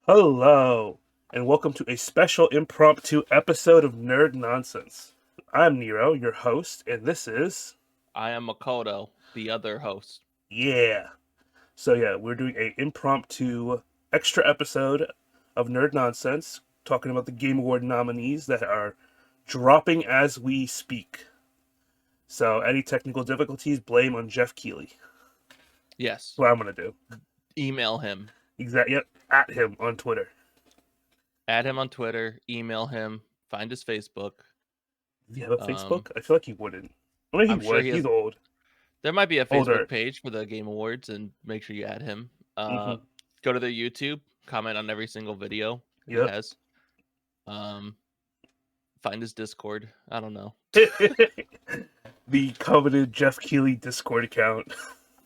Hello, and welcome to a special impromptu episode of Nerd Nonsense. I'm Nero, your host, and this is. I am Makoto, the other host. Yeah. We're doing a impromptu extra episode of Nerd Nonsense, talking about the Game Award nominees that are dropping as we speak. So, any technical difficulties, blame on Jeff Keighley. Yes. That's what I'm going to do. Email him. Exactly. Yep. At him on Twitter. Add him on Twitter. Email him. Find his Facebook. Do you have a Facebook? I feel like he wouldn't. I mean, he I'm would. sure he has. He's old. There might be a Facebook Older. page for the Game Awards, and make sure you add him. Mhm. Go to their YouTube. Comment on every single video he has. Find his Discord. I don't know. The coveted Jeff Keighley Discord account.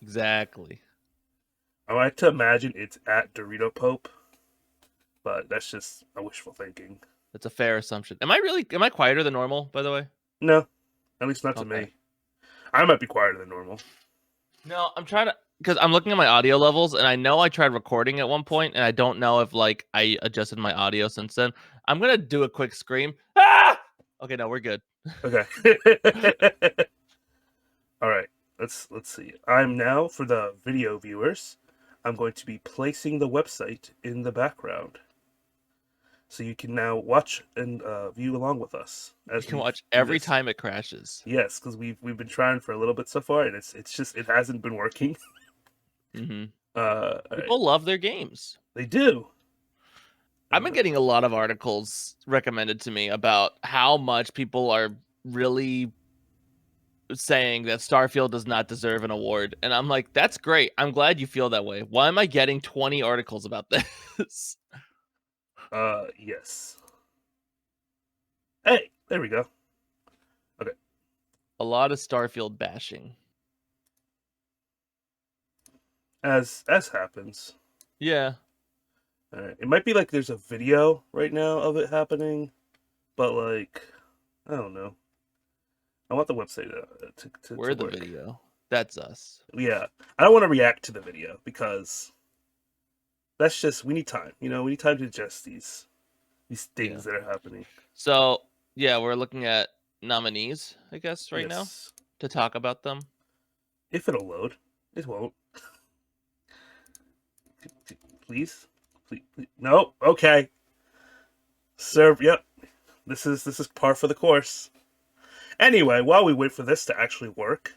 Exactly. I like to imagine it's at Dorito Pope, but that's just a wishful thinking. That's a fair assumption. Am I quieter than normal, by the way? No, at least not to me. I might be quieter than normal. No, I'm trying to, because I'm looking at my audio levels, and I know I tried recording at one point, and I don't know if I adjusted my audio since then. I'm gonna do a quick scream. Ah! Okay, no, we're good. Okay. All right. Let's see. I'm now, for the video viewers, I'm going to be placing the website in the background, so you can now watch and view along with us. You can watch every time it crashes. Yes, because we've been trying for a little bit so far, and it's just it hasn't been working. People love their games. They do. I've been getting a lot of articles recommended to me about how much people are really saying that Starfield does not deserve an award, and I'm like, that's great. I'm glad you feel that way. Why am I getting 20 articles about this? Yes. Hey, there we go. Okay. A lot of Starfield bashing. As happens. Yeah. All right. It might be like there's a video right now of it happening, but like, I don't know. I want the website to We're to the video. That's us. Yeah. I don't want to react to the video because that's just, we need time. We need time to digest these things that are happening. So, yeah, we're looking at nominees, I guess, right now to talk about them. If it'll load. It won't. Please? Please. No? Okay. Serve. Yep. This is par for the course. Anyway, while we wait for this to actually work,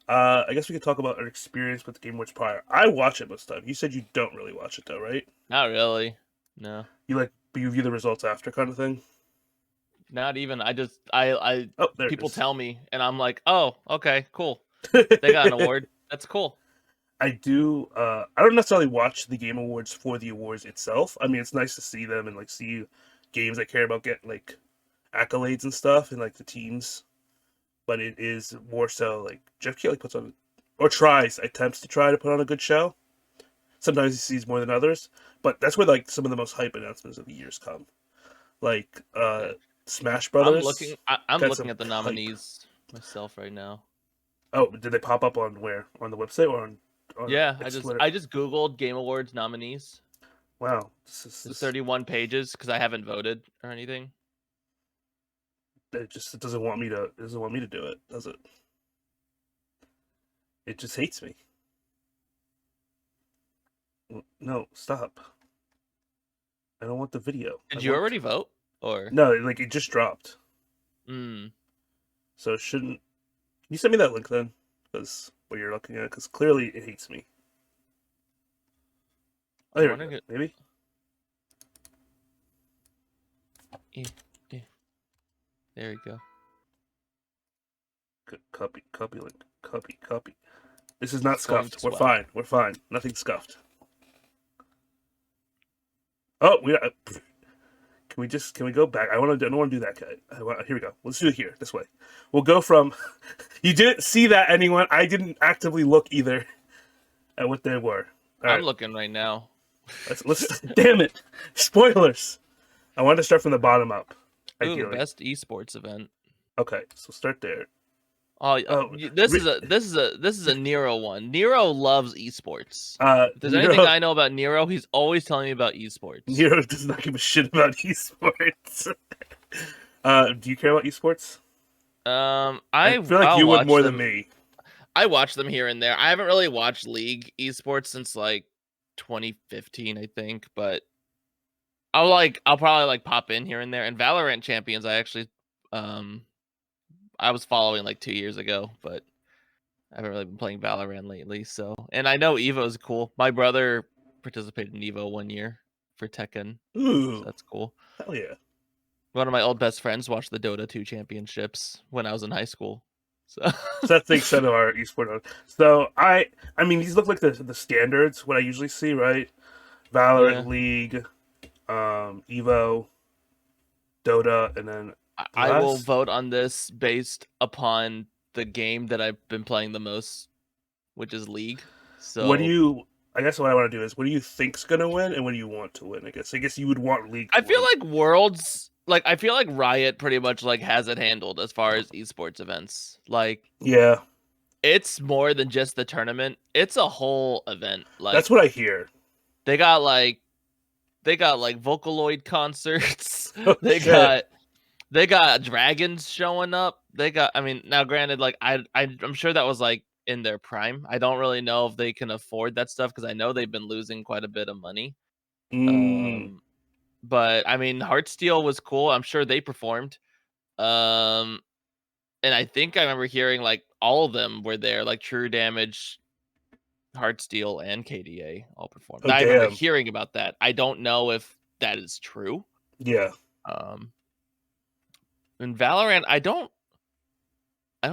I guess we could talk about our experience with the Game Awards prior. I watch it most of the time. You said you don't really watch it though, right? Not really. No. You view the results after kind of thing? Not even. I people tell me, and I'm like, oh, okay, cool. They got an award. That's cool. I do. I don't necessarily watch the Game Awards for the awards itself. I mean, it's nice to see them and see games I care about get accolades and stuff, and the teams. But it is more so Jeff Keighley puts on, or attempts to try to put on a good show. Sometimes he sees more than others, but that's where some of the most hype announcements of the years come. Smash Brothers. I'm looking at the nominees myself right now. Oh, did they pop up on where? On the website or on yeah, I just Googled Game Awards nominees. Wow. This 31 pages because I haven't voted or anything. It doesn't want me to do it, does it? It just hates me. No, stop. I don't want the video. Did you already vote? Or no, it just dropped. So it shouldn't. Can you send me that link then? Because what you're looking at, because clearly it hates me. Oh, here we go. Maybe. There you go. Copy link. Copy. This is not scuffed. We're fine. We're fine. Nothing scuffed. Oh, can we go back? I don't want to do that, guy. Here we go. Let's do it here, this way. We'll go from. You didn't see that, anyone. I didn't actively look either at what they were. I'm looking right now. Let's damn it. Spoilers. I wanted to start from the bottom up. Ooh, best esports event. Okay, so start there. Oh, Oh, this is a Nero one. Nero loves esports. If there's anything Nero I know about Nero, he's always telling me about esports. Nero does not give a shit about esports. Do you care about esports? I feel like I'll you would watch more than them. me. I watch them here and there. I haven't really watched League esports since like 2015, I think, but I'll probably like pop in here and there. And Valorant Champions, um I was following like 2 years ago, but I haven't really been playing Valorant lately. So, and I know Evo's cool. My brother participated in Evo 1 year for Tekken, so Ooh, that's cool. hell yeah. One of my old best friends watched the Dota 2 championships when I was in high school. So, So that's the extent of our esport. So I mean, these look like the standards. What I usually see, right? yeah, Valorant, League, Evo, Dota, and then the I will last. vote on this based upon the game that I've been playing the most, which is League. What do So, you? I guess what I want to do is, what do you think's gonna win, and what do you want to win? I guess you would want League I to feel win. like Worlds, like I feel like Riot pretty much like has it handled as far as esports events. Like Yeah, it's more than just the tournament. It's a whole event. that's Like what I hear. they got like they got like Vocaloid concerts. Oh they shit. got they got dragons showing up. They got I mean, now granted like I'm sure that was like in their prime. I don't really know if they can afford that stuff cuz I know they've been losing quite a bit of money. Mm, Um but I mean, Heartsteel was cool. I'm sure they performed. Um and I think I remember hearing like all of them were there, like True Damage, Heartsteel, and KDA all performed. oh I remember damn. hearing about that. I don't know if that is true. Yeah, Um, in Valorant, I don't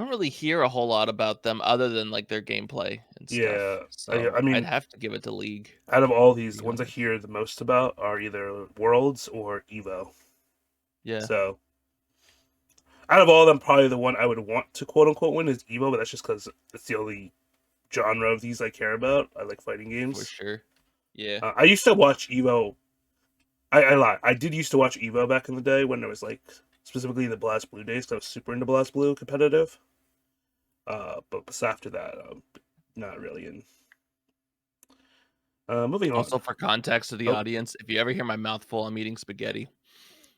really hear a whole lot about them other than like their gameplay and yeah. stuff. I So I'd mean, have to give it to League, out of all to these, be the ones I honest. hear the most about are either Worlds or Evo. Yeah, So out of all of them, probably the one I would want to quote unquote win is Evo, but that's just because it's the only genre of these I care about. I like fighting for games. sure. Yeah. I used to watch Evo. I lie. I did used to watch Evo back in the day when it was like specifically the Blast Blue days. 'Cause I was super into Blast Blue competitive. But after that, not really. And moving on. Also, for context to the Oh, audience, if you ever hear my mouth full, I'm eating spaghetti.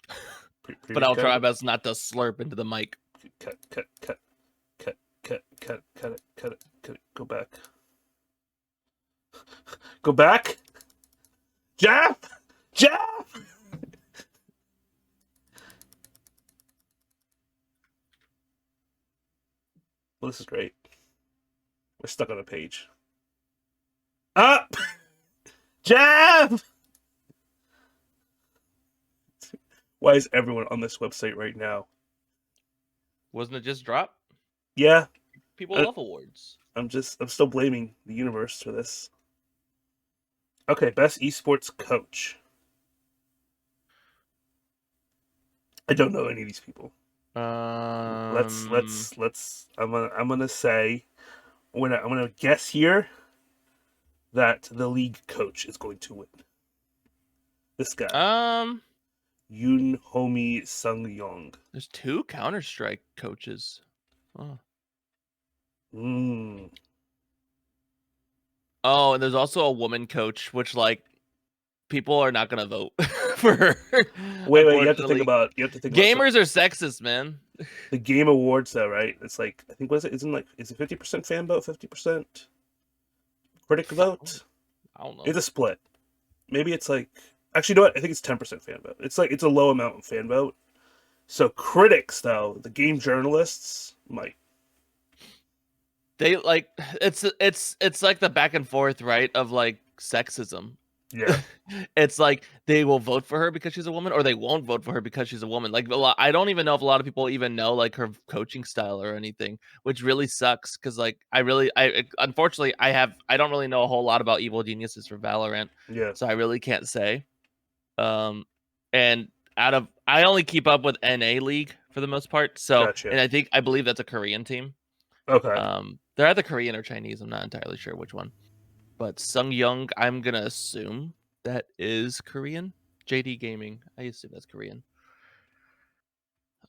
But previous I'll try guy. my best not to slurp into the mic. Cut, cut, cut, cut it, cut it, cut it. Go back. Go back. Jeff. Jeff. Well, this is great. We're stuck on a page. Up, Jeff. Why is everyone on this website right now? Wasn't it just drop? Yeah, People I, love awards. I'm still blaming the universe for this. Okay, best esports coach. I don't know any of these people. Um, I'm gonna say I'm gonna guess here that the league coach is going to win. This guy, um, Yoon Homi Sung Yong. there's two Counter Strike coaches. Oh. Mm. Oh, and there's also a woman coach, which like people are not gonna vote for her. Wait. Unfortunately, You have to think about gamers are sexist, man. the Game Awards, though, right? It's like I think what is it? Isn't like is it 50% fan vote, 50% critic vote? I don't know. It's a split. Maybe it's like actually, you know what? I think it's 10% fan vote. It's like it's a low amount of fan vote. So critics, though, the game journalists might. They like it's like the back and forth, right? Of like sexism. Yeah, It's like they will vote for her because she's a woman, or they won't vote for her because she's a woman. Like a lot, I don't even know if a lot of people even know like her coaching style or anything, which really sucks. Because like unfortunately I don't really know a whole lot about Evil Geniuses for Valorant, yeah, so I really can't say. Um, and I only keep up with NA League for the most part. So, gotcha. and I believe that's a Korean team. Okay, They're either Korean or Chinese. I'm not entirely sure which one. But Sung Young, I'm gonna assume that is Korean. JD Gaming, I assume that's Korean.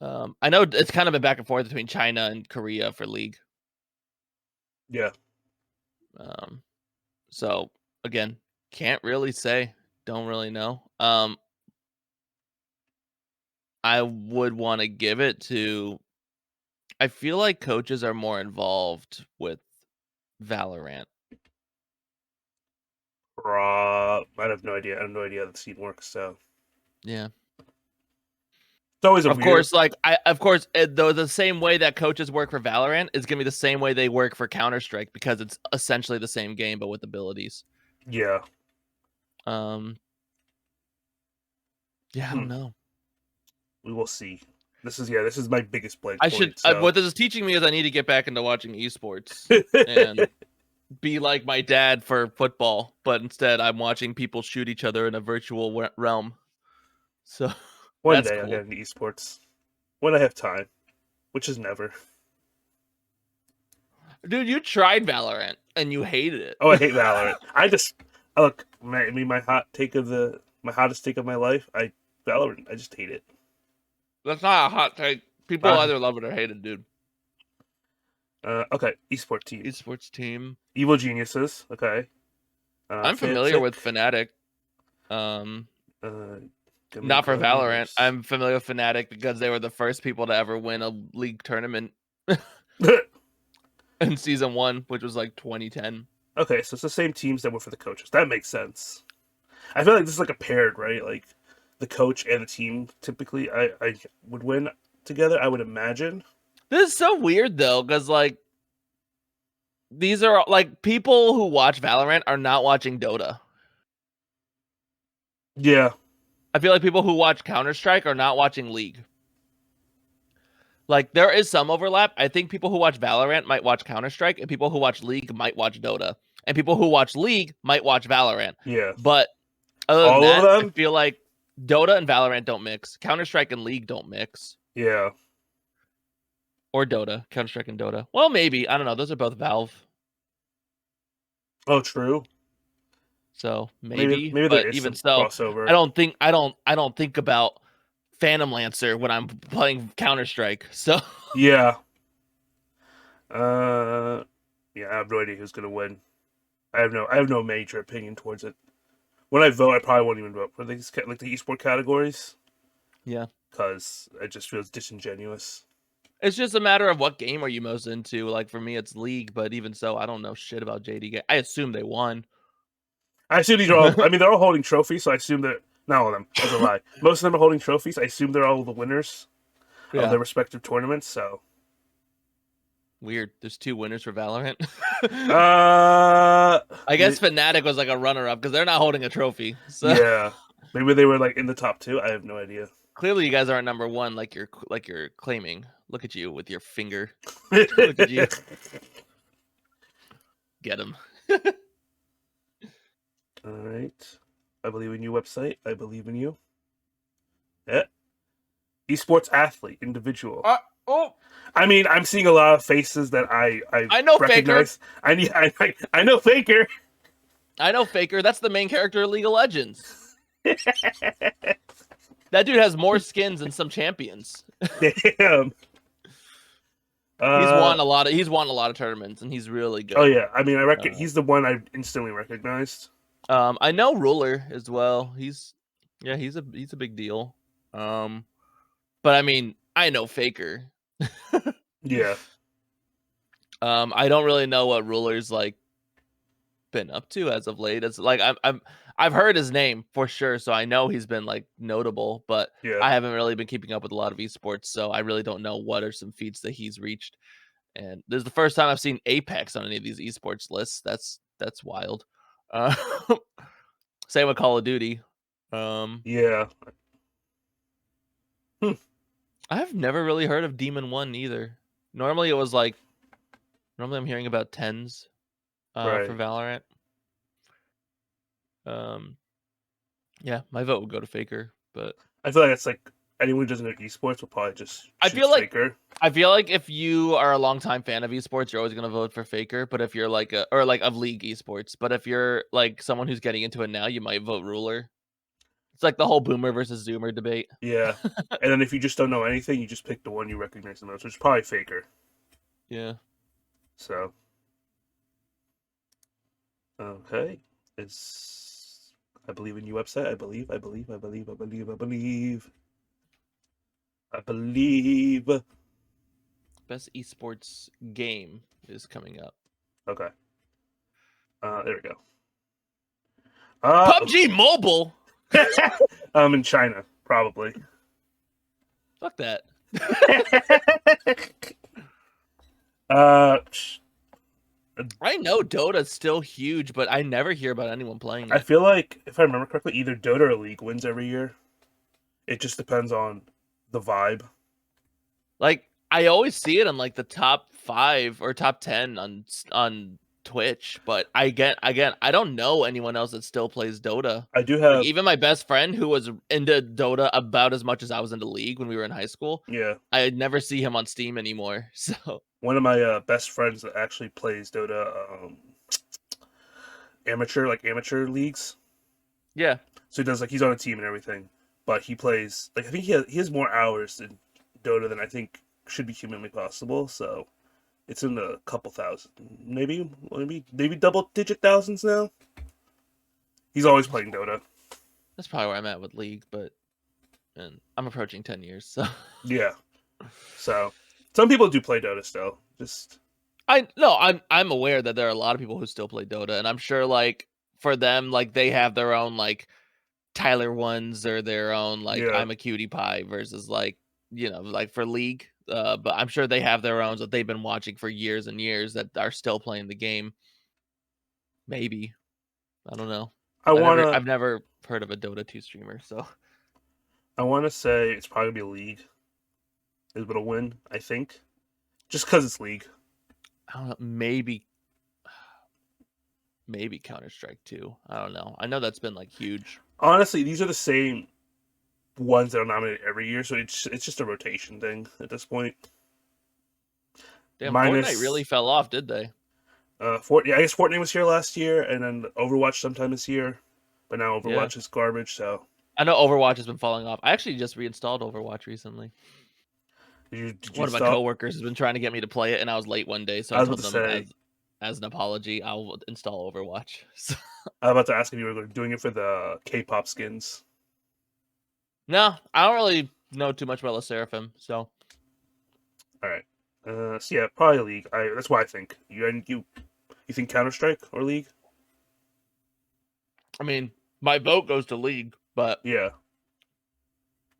I know it's kind of been back and forth between China and Korea for League. Yeah. So again, can't really say. Don't really know. I would want to give it to. I feel like coaches are more involved with Valorant. I have no idea. I have no idea how the scene works. So Yeah. it's always a Of weird. course, though the same way that coaches work for Valorant is gonna be the same way they work for Counter-Strike because it's essentially the same game but with abilities. Yeah. Yeah, I don't know. We will see. This is my biggest blank point. What this is teaching me is I need to get back into watching esports and be like my dad for football, but instead I'm watching people shoot each other in a virtual realm. So One that's day I'll cool. get into esports when I have time, which is never. Dude, you tried Valorant and you hated it. Oh, I hate Valorant. Look. My hottest take of my life. Valorant. I just hate it. That's not a hot take. People either love it or hate it, dude. Okay, esports team. Esports team. Evil Geniuses. Okay. I'm familiar with Fnatic. Not for Valorant. I'm familiar with Fnatic because they were the first people to ever win a league tournament in season 1, which was like 2010. Okay, so it's the same teams that were for the coaches. That makes sense. I feel like this is like a paired, right? Like the coach and the team typically I would win together, I would imagine. This is so weird though, because like these are like people who watch Valorant are not watching Dota. Yeah. I feel like people who watch Counter-Strike are not watching League. Like there is some overlap. I think people who watch Valorant might watch Counter-Strike, and people who watch League might watch Dota, and people who watch League might watch Valorant. Yeah. But other than all that, of them? I feel like Dota and Valorant don't mix. Counter-Strike and League don't mix. Yeah. Or Dota. Counter-Strike and Dota. Well, maybe. I don't know. Those are both Valve. Oh, true. So maybe there but is even some so, crossover. I don't think about Phantom Lancer when I'm playing Counter-Strike. So Yeah. Yeah, I have no idea who's gonna win. I have no major opinion towards it. When I vote, I probably won't even vote for these like the esport categories. Yeah. Because it just feels disingenuous. It's just a matter of what game are you most into. Like for me, it's League, but even so, I don't know shit about JD. I assume they won. I assume these are all. I mean, they're all holding trophies, so I assume that not all of them. That's a lie. Most of them are holding trophies. I assume they're all the winners of their respective tournaments. So weird. There's 2 winners for Valorant. I guess Fnatic was like a runner-up because they're not holding a trophy. So yeah, maybe they were like in the top 2. I have no idea. Clearly, you guys aren't number 1 like you're claiming. Look at you with your finger. Look at you. Get him. All right. I believe in you, website. I believe in you. Yeah. Esports athlete, individual. I mean, I'm seeing a lot of faces that I know recognize. Faker. I know Faker. I know Faker. That's the main character of League of Legends. That dude has more skins than some champions. Damn. He's won a lot of tournaments, and he's really good. Oh yeah, I mean, he's the one I instantly recognized. I know Ruler as well. He's a big deal. But I mean, I know Faker. Yeah. I don't really know what Ruler's like been up to as of late. It's like I've heard his name for sure, so I know he's been like notable, but yeah. I haven't really been keeping up with a lot of esports, so I really don't know what are some feats that he's reached. And this is the first time I've seen Apex on any of these esports lists. That's wild. Same with Call of Duty. Yeah. I've never really heard of Demon 1 either. Normally I'm hearing about tens right. for Valorant. Yeah, my vote would go to Faker, but I feel like it's like anyone who doesn't know esports will probably just Faker. I feel like if you are a longtime fan of esports, you're always gonna vote for Faker. But if you're like of League esports, but if you're like someone who's getting into it now, you might vote Ruler. It's like the whole boomer versus zoomer debate. Yeah. And then if you just don't know anything, you just pick the one you recognize the most, which is probably Faker. Yeah. So, okay. It's, I believe in you website. I believe. Best esports game is coming up. Okay. There we go. PUBG Mobile. In China, probably. Fuck that. uh, I know Dota's still huge, but I never hear about anyone playing it. I feel like, if I remember correctly, either Dota or League wins every year. It just depends on the vibe. Like, I always see it in like the top 5 or top 10 on Twitch, but I don't know anyone else that still plays Dota. I do Like, have, even my best friend who was into Dota about as much as I was into League when we were in high school, yeah. I never see him on Steam anymore. So One of my best friends that actually plays Dota, amateur leagues. yeah, So he does he's on a team and everything, but he plays I think he has more hours in Dota than I think should be humanly possible. So it's in the couple thousand, maybe double-digit thousands now. He's always playing Dota. that's probably where I'm at with League, but and I'm approaching 10 years, so Yeah. So some people do play Dota still. Just I'm aware that there are a lot of people who still play Dota, and I'm sure like for them, like they have their own like Tyler ones or their own like yeah. I'm a cutie pie versus like like for League. But I'm sure they have their own that they've been watching for years and years that are still playing the game. Maybe, I don't know. I've never heard of a Dota 2 streamer, so I wanna say it's probably gonna be League is gonna win. I think just because it's League. I don't know. Maybe Counter-Strike 2. I don't know. I know that's been like huge. Honestly, these are the same ones that are nominated every year, so it's just a rotation thing at this point. Damn, Minus Fortnite really fell off, did they? I guess Fortnite was here last year, and then Overwatch sometime this year, but now Overwatch is garbage. So I know Overwatch has been falling off. I actually just reinstalled Overwatch recently. did you One of my stop? coworkers has been trying to get me to play it, and I was late one day, so I I was told about them to say. as an apology, I'll install Overwatch. So, I was about to ask if you were doing it for the K-pop skins. no, I don't really know too much about La Seraphim, so All right. So yeah, probably League. That's what I think. You think Counter-Strike or League? I mean, my vote goes to League, but Yeah.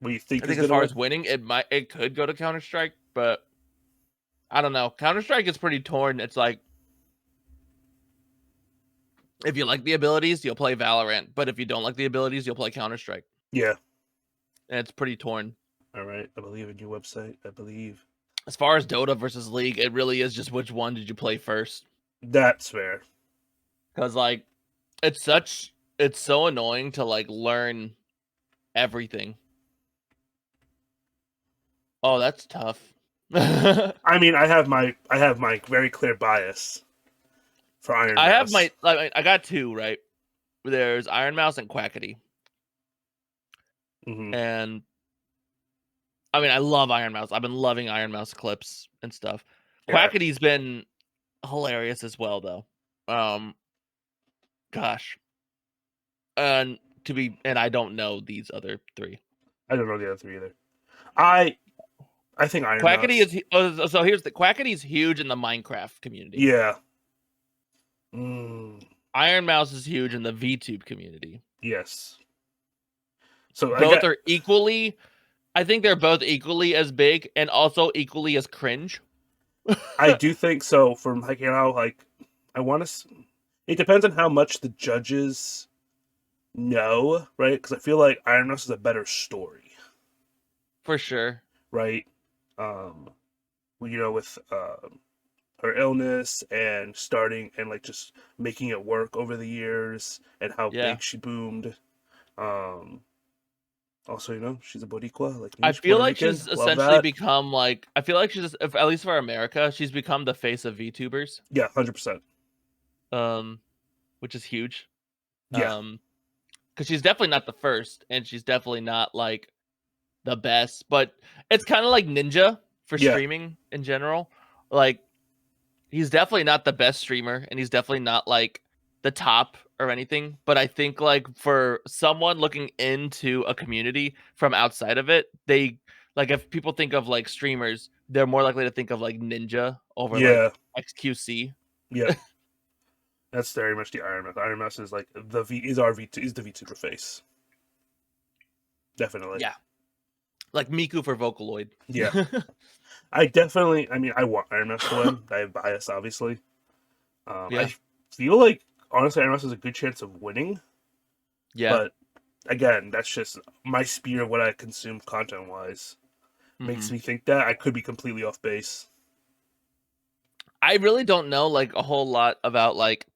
What do you think I is think as gonna far win? as winning, it could go to Counter-Strike, but I don't know. Counter-Strike is pretty torn. It's like if you like the abilities, you'll play Valorant, but if you don't like the abilities, you'll play Counter-Strike. Yeah. And it's pretty torn. All right. I believe in your website. I believe. As far as Dota versus League, it really is just which one did you play first? That's fair. Because like it's so annoying to like learn everything. Oh, that's tough. I mean, I have my very clear bias for Iron Mouse. I got 2, right? There's Iron Mouse and Quackity. Mm-hmm. And I mean, I love Iron Mouse. I've been loving Iron Mouse clips and stuff. Yeah. Quackity's been hilarious as well, though. Gosh. And I don't know these other 3. I don't know the other 3 either. I think Iron Quackity Mouse. is so here's the Quackity's huge in the Minecraft community. Yeah. Iron Mouse is huge in the VTube community. Yes. So both are equally. I think they're both equally as big and also equally as cringe. I do think so. From I want to. It depends on how much the judges know, right? Because I feel like Iron Mouse is a better story, for sure. Right. With her illness and starting and like just making it work over the years and how big she boomed. Also, she's a Boricua. Like I feel like she's essentially become like I feel like she's at least for America, she's become the face of VTubers. Yeah, 100%. Which is huge. Yeah. because she's definitely not the first, and she's definitely not like the best. But it's kind of like Ninja for Yeah, streaming in general. Like he's definitely not the best streamer, and he's definitely not like the top or anything. But I think like for someone looking into a community from outside of it, they like if people think of like streamers, they're more likely to think of like Ninja over yeah, like XQC. yeah. That's very much the Iron Mouse. Iron Mouse is like is the VTuber face. Definitely. Yeah, like Miku for Vocaloid. Yeah. I want Iron Mouse to win. I have bias, obviously. Yeah, I feel like honestly Iron Mouse has a good chance of winning, yeah. but again, that's just my speed of what I consume content wise. Makes Mhm. me think that I could be completely off base. I really don't know like a whole lot about like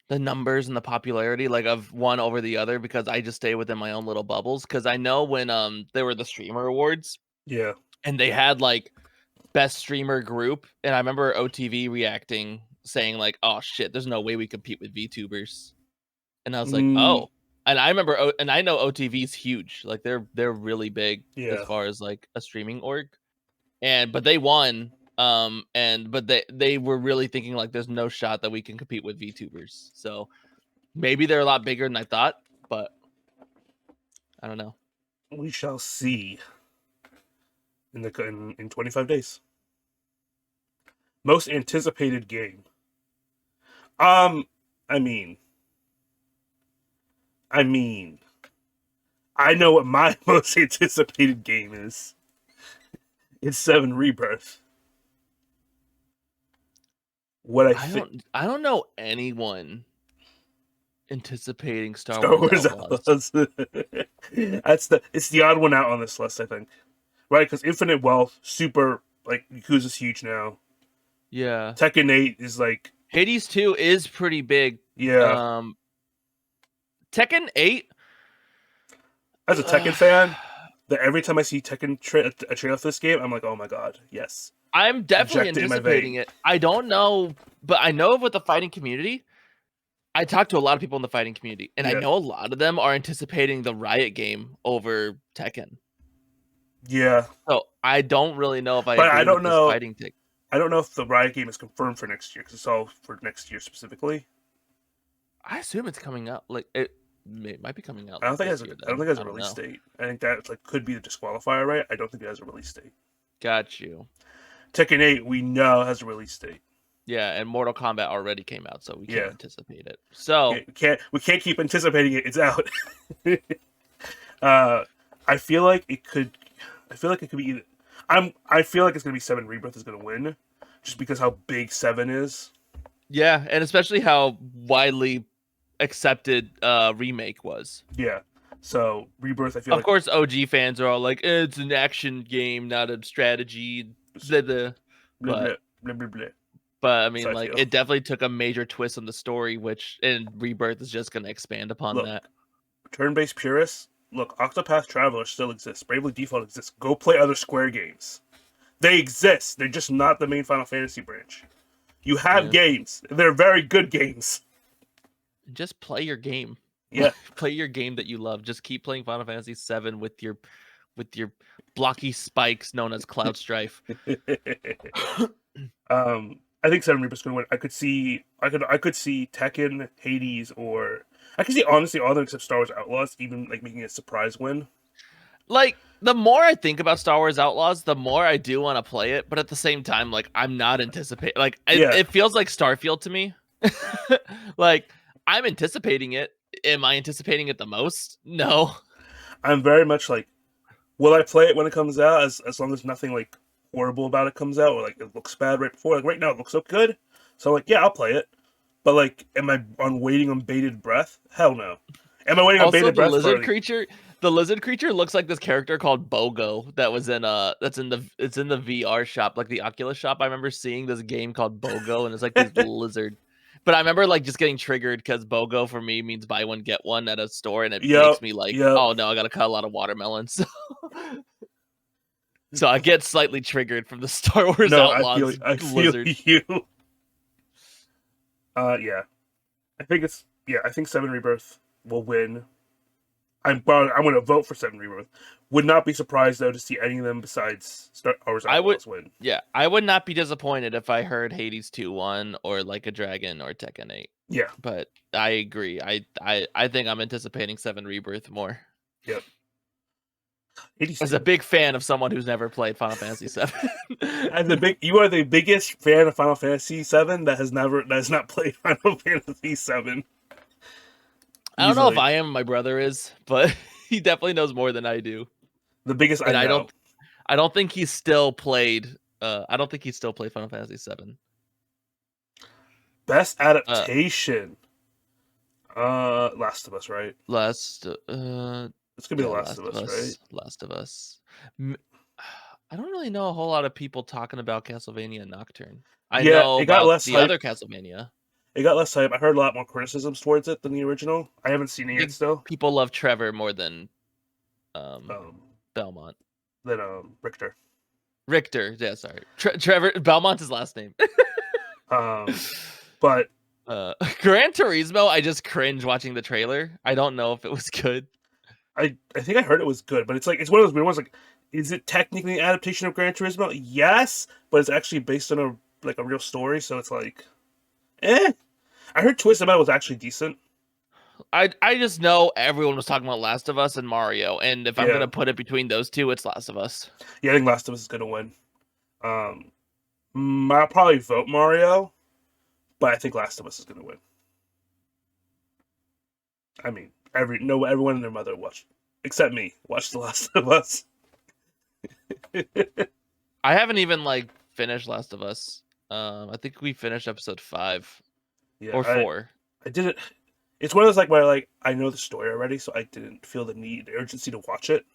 the numbers and the popularity like of one over the other because I just stay within my own little bubbles. Because I know when there were the streamer awards Yeah. and they had like best streamer group, and I remember OTV reacting saying like, "Oh shit, there's no way we compete with VTubers," and I was like, Mm, "Oh." And I remember, and I know OTV's huge, like they're really big as yeah. far as like a streaming org, and but they won, and but they were really thinking like, there's no shot that we can compete with VTubers, so maybe they're a lot bigger than I thought, but I don't know. We shall see in 25 days. Most anticipated game. Um, I mean, I mean, I know what my most anticipated game is. It's Seven Rebirth. What I think I don't know anyone anticipating Star Star Wars Wars Outlaws. Outlaws. It's the odd one out on this list, I think. Right? Because Infinite Wealth, super like Yakuza's huge now. Yeah. Tekken 8 is like Hades 2 is pretty big. yeah. Um Tekken 8 As a Tekken fan, that every time I see a trailer for this game, I'm like, oh my god, yes. I'm definitely Inject it in my anticipating vein. it. I don't know, but I know with the fighting community, I talk to a lot of people in the fighting community, and I Yeah. know a lot of them are anticipating the Riot game over Tekken. Yeah. So I don't really know if I But agree with this fighting take. I don't know if the Riot game is confirmed for next year because it's all for next year specifically. I assume it's coming out. Like it might be coming out I don't think it this has year. I don't think Then it has I a don't release know. date. I think that like could be the disqualifier, right? I don't think it has a release date. Got you. Tekken 8 we know has a release date. Yeah, and Mortal Kombat already came out, so we can't Yeah. anticipate it. So We can't keep anticipating it. It's out. uh, I feel like it could. I feel like it could be either. I feel like it's gonna be Seven Rebirth is gonna win, just because how big Seven is. yeah, and especially how widely accepted remake was. Yeah. So Rebirth, I feel Of like course, OG fans are all like, "It's an action game, not a strategy." Blah, blah. blah blah But blah blah blah. I So mean, I like, feel. it definitely took a major twist on the story, which and Rebirth is just going to expand upon Look, that. turn-based purists. Look, Octopath Traveler still exists. Bravely Default exists. Go play other Square games. They exist. They're just not the main Final Fantasy branch. You have Yeah. games. They're very good games. Just play your game. Yeah. Play your game that you love. Just keep playing Final Fantasy VII with your blocky spikes known as Cloud Strife. I think Seven Reaper's gonna win. I could see Tekken, Hades, or I could see honestly all of them except Star Wars Outlaws even like making a surprise win. Like, the more I think about Star Wars Outlaws, the more I do want to play it, but at the same time, like, I'm not anticipating. Like, Yeah. it feels like Starfield to me. Like, I'm anticipating it. Am I anticipating it the most? No. I'm very much like, will I play it when it comes out? As long as nothing like horrible about it comes out or like it looks bad right before. Like right now it looks so good, so like yeah, I'll play it. But like, am I waiting on bated breath? Hell no. Am I waiting on Also, bated the breath lizard for? creature. The lizard creature looks like this character called Bogo that was in it's in the VR shop, like the Oculus shop. I remember seeing this game called Bogo, and it's like this lizard. But I remember like just getting triggered because BOGO for me means buy one get one at a store, and it Yep, makes me like, yep. oh no, I gotta cut a lot of watermelons. So I get slightly triggered from the Star Wars No, Outlaws I feel lizard. you. Yeah. I think Seven Rebirth will win. I'm going to vote for Seven Rebirth. Would not be surprised though to see any of them besides Star Wars I would, Outlaws win. yeah, I would not be disappointed if I heard Hades 2 won or Like a Dragon or Tekken 8. Yeah. But I agree. I think I'm anticipating 7 Rebirth more. Yep. As a big fan of someone who's never played Final Fantasy 7. You are the biggest fan of Final Fantasy 7 that has not played Final Fantasy 7. I don't know if I am. My brother is, but he definitely knows more than I do. The biggest I know. I don't think he's still played. I don't think he's still played Final Fantasy 7. Best adaptation. Last of Us, right? It's gonna be The Last of Us, right? Last of Us. I don't really know a whole lot of people talking about Castlevania Nocturne. I know it got about less the hype. other Castlevania. It got less hype. I heard a lot more criticisms towards it than the original. I haven't seen it yet still. People love Trevor more than Belmont. Than Richter. Richter, yeah, sorry. Trevor Belmont's his last name. But Gran Turismo, I just cringe watching the trailer. I don't know if it was good. I think I heard it was good, but it's one of those weird ones. Like, is it technically an adaptation of Gran Turismo? Yes, but it's actually based on a real story, so it's like, I heard Twisted Metal was actually decent. I just know everyone was talking about Last of Us and Mario, and if I'm gonna put it between those two, it's Last of Us. Yeah, I think Last of Us is gonna win. I'll probably vote Mario, but I think Last of Us is gonna win. I mean, everyone and their mother watched, except me, watched The Last of Us. I haven't even finished Last of Us. I think we finished episode 5 or 4. I didn't. It's one of those where I know the story already, so I didn't feel the urgency to watch it.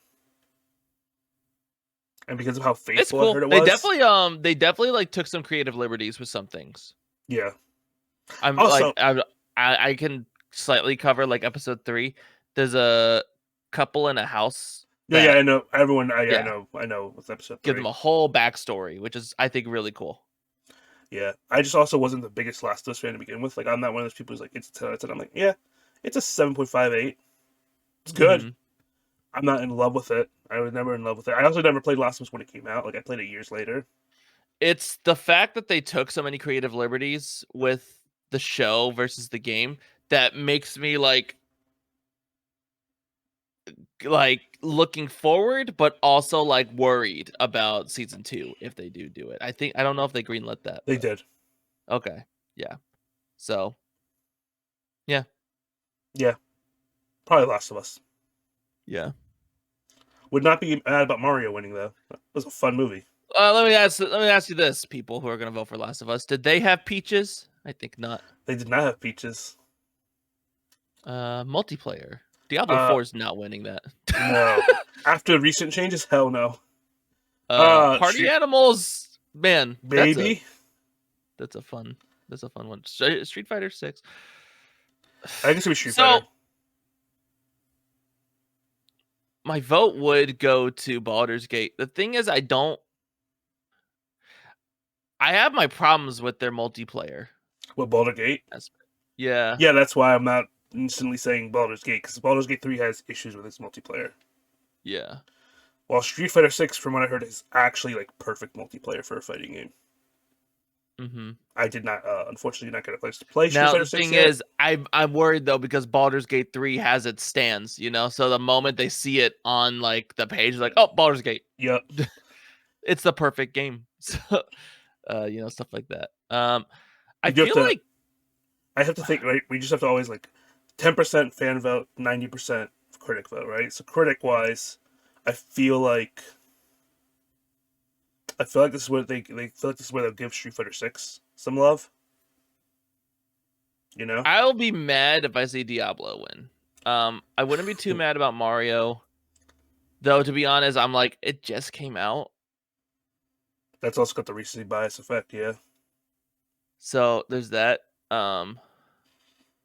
And because of how faithful cool. I heard it was, they definitely took some creative liberties with some things. Yeah, I can slightly cover episode 3. There's a couple in a house. Yeah, I know everyone. I know what's episode 3. Give them a whole backstory, which is I think really cool. Yeah, I just also wasn't the biggest Last of Us fan to begin with. I'm not one of those people who's it's a 10 out of 10. I'm like, yeah, it's a 7.58. It's good. Mm-hmm. I'm not in love with it. I was never in love with it. I also never played Last of Us when it came out. I played it years later. It's the fact that they took so many creative liberties with the show versus the game that makes me looking forward, but also worried about season 2 if they do it. I don't know if they greenlit that. They did. Okay. Yeah. So. Yeah. Yeah. Probably Last of Us. Yeah. Would not be mad about Mario winning though. It was a fun movie. Let me ask you this, people who are going to vote for Last of Us. Did they have peaches? I think not. They did not have peaches. Multiplayer. Diablo 4 is not winning that. No. After recent changes, hell no. Party animals, man. Baby. That's a fun one. Street Fighter 6. I guess it was Street Fighter. My vote would go to Baldur's Gate. The thing is, I have my problems with their multiplayer. What, Baldur's Gate? Yeah. Yeah, that's why I'm not instantly saying Baldur's Gate, because Baldur's Gate 3 has issues with its multiplayer. Yeah. While Street Fighter 6, from what I heard, is actually perfect multiplayer for a fighting game. Mm-hmm. I did not, unfortunately, not get a place to play Street Now, Fighter the 6 thing yet. is, I'm worried, though, because Baldur's Gate 3 has its stands, so the moment they see it on, the page, oh, Baldur's Gate. Yep. It's the perfect game. So, stuff like that. I feel like... I have to think, right? We just have to always, 10% fan vote, 90% critic vote, right? So critic-wise, I feel like this is where they feel like this is where they'll give Street Fighter 6 some love. I'll be mad if I see Diablo win. I wouldn't be too mad about Mario, though. To be honest, I'm it just came out. That's also got the recency bias effect, yeah. So there's that.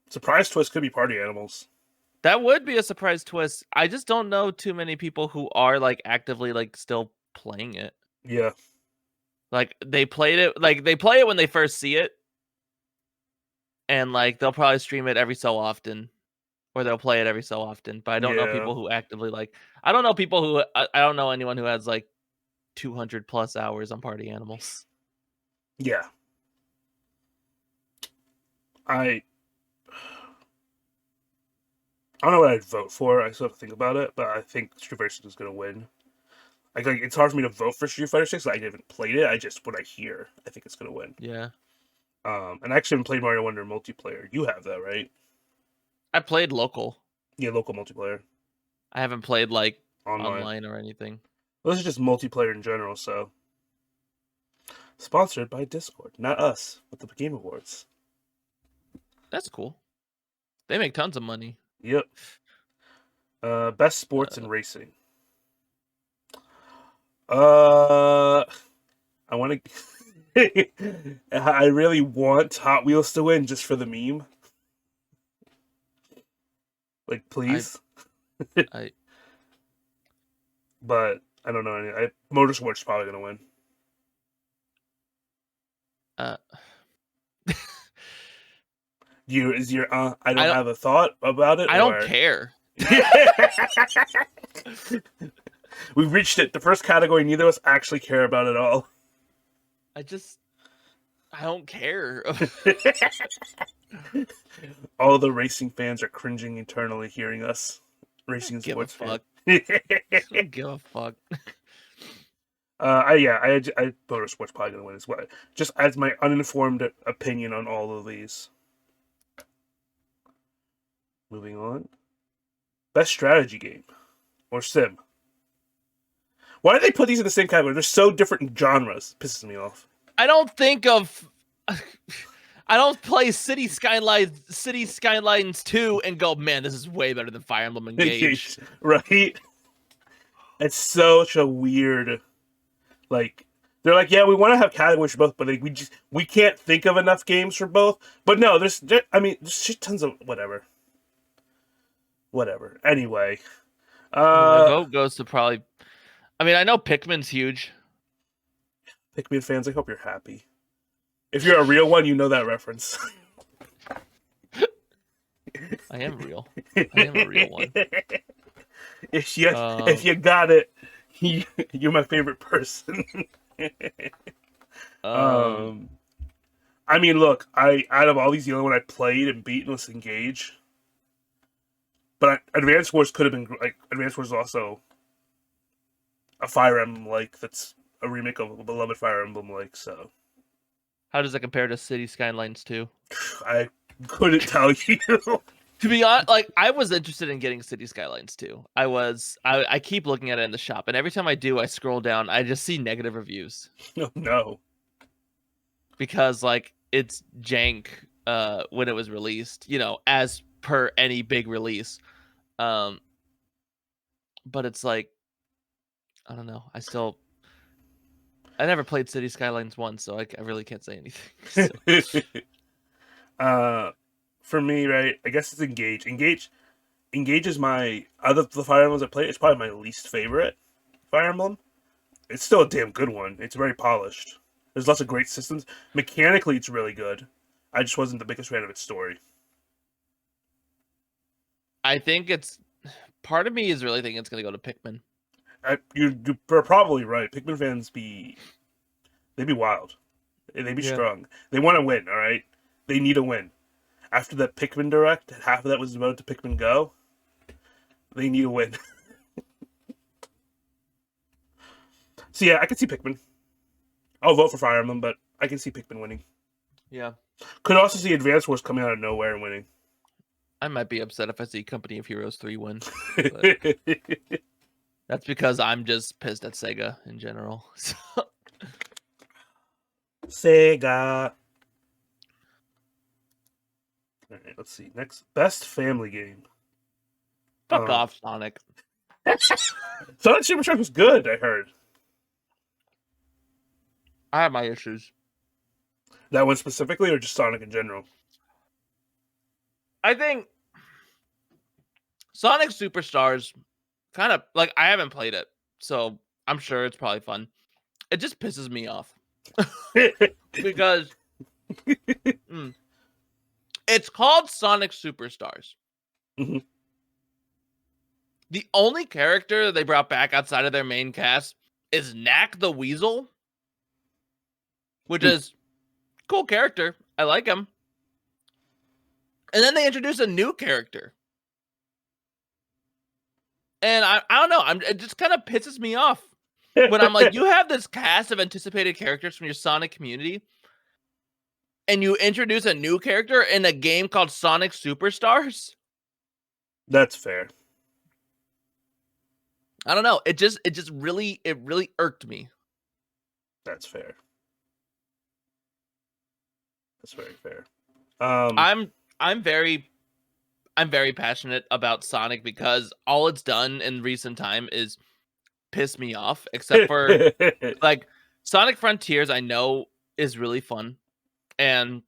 Surprise twist could be Party Animals. That would be a surprise twist. I just don't know too many people who are actively still playing it. Yeah. They played it, they play it when they first see it. And they'll probably stream it every so often. or they'll play it every so often. But I don't know Yeah. people who actively like. I don't know people who. I don't know anyone who has like 200 plus hours on Party Animals. Yeah. I don't know what I'd vote for. I still have to think about it, but I think Street Fighter 6 is gonna win. Like it's hard for me to vote for Street Fighter 6. I haven't played it. I just what I hear, I think it's gonna win. Yeah. And I actually haven't played Mario Wonder multiplayer. You have that, right? I played local. Yeah, local multiplayer. I haven't played like Online. online or anything. Well, this is just multiplayer in general, so. Sponsored by Discord. Not us, but the Game Awards. That's cool. They make tons of money. Yep. Best sports and racing. I want to. I really want Hot Wheels to win just for the meme. Like, please. I But I don't know. Motorsport's probably gonna win. I don't have a thought about it. I don't care. We've reached it. The first category neither of us actually care about at all. I don't care. All the racing fans are cringing internally hearing us. Racing and sports fans. I don't give a fuck. Motorsport's probably gonna win as well. Just as my uninformed opinion on all of these. Moving on. Best strategy game or sim. Why do they put these in the same category? They're so different genres. Pisses me off. I don't play City Skylines 2 and go, man, this is way better than Fire Emblem Engage. Right? It's such a weird, like, they're like, yeah, we want to have categories for both, but like, we can't think of enough games for both. But no, there's shit tons of whatever. Anyway, my vote goes to probably. I mean, I know Pikmin's huge. Pikmin fans, I hope you're happy. If you're a real one, you know that reference. I am real. I am a real one. If you got it, you're my favorite person. I mean, look, out of all these, the only one I played and beaten was Engage. But Advance Wars could have been like Advance Wars is also a Fire Emblem like that's a remake of a beloved Fire Emblem like. So, how does that compare to City Skylines 2? I couldn't tell you. To be honest, like I was interested in getting City Skylines 2. I keep looking at it in the shop, and every time I do, I scroll down, I just see negative reviews. Oh, no. Because like it's jank when it was released, as per any big release. But it's like I don't know. I never played City Skylines 1, so I really can't say anything. So. For me, right, I guess it's Engage. Engage is my out of the Fire Emblems I played, it's probably my least favorite Fire Emblem. It's still a damn good one. It's very polished. There's lots of great systems. Mechanically, it's really good. I just wasn't the biggest fan of its story. I think part of me is really thinking it's going to go to Pikmin. You're probably right. Pikmin fans they be wild. They be strong. They want to win, all right? They need a win. After that Pikmin Direct, half of that was devoted to Pikmin Go. They need a win. So yeah, I can see Pikmin. I'll vote for Fire Emblem, but I can see Pikmin winning. Yeah. Could also see Advance Wars coming out of nowhere and winning. I might be upset if I see Company of Heroes 3 win. That's because I'm just pissed at Sega in general. Sega. All right, let's see. Next, best family game. Fuck off, Sonic. Sonic Supercharged was good, I heard. I have my issues. That one specifically, or just Sonic in general? I think Sonic Superstars kind of like I haven't played it, so I'm sure it's probably fun. It just pisses me off because it's called Sonic Superstars. Mhm. The only character they brought back outside of their main cast is Knack the Weasel, which is cool character. I like him. And then they introduce a new character. And I don't know. It just kind of pisses me off when I'm like, you have this cast of anticipated characters from your Sonic community, and you introduce a new character in a game called Sonic Superstars. That's fair. I don't know. It really irked me. That's fair. That's very fair. I'm very passionate about Sonic because all it's done in recent time is piss me off, except for like Sonic Frontiers I know is really fun, and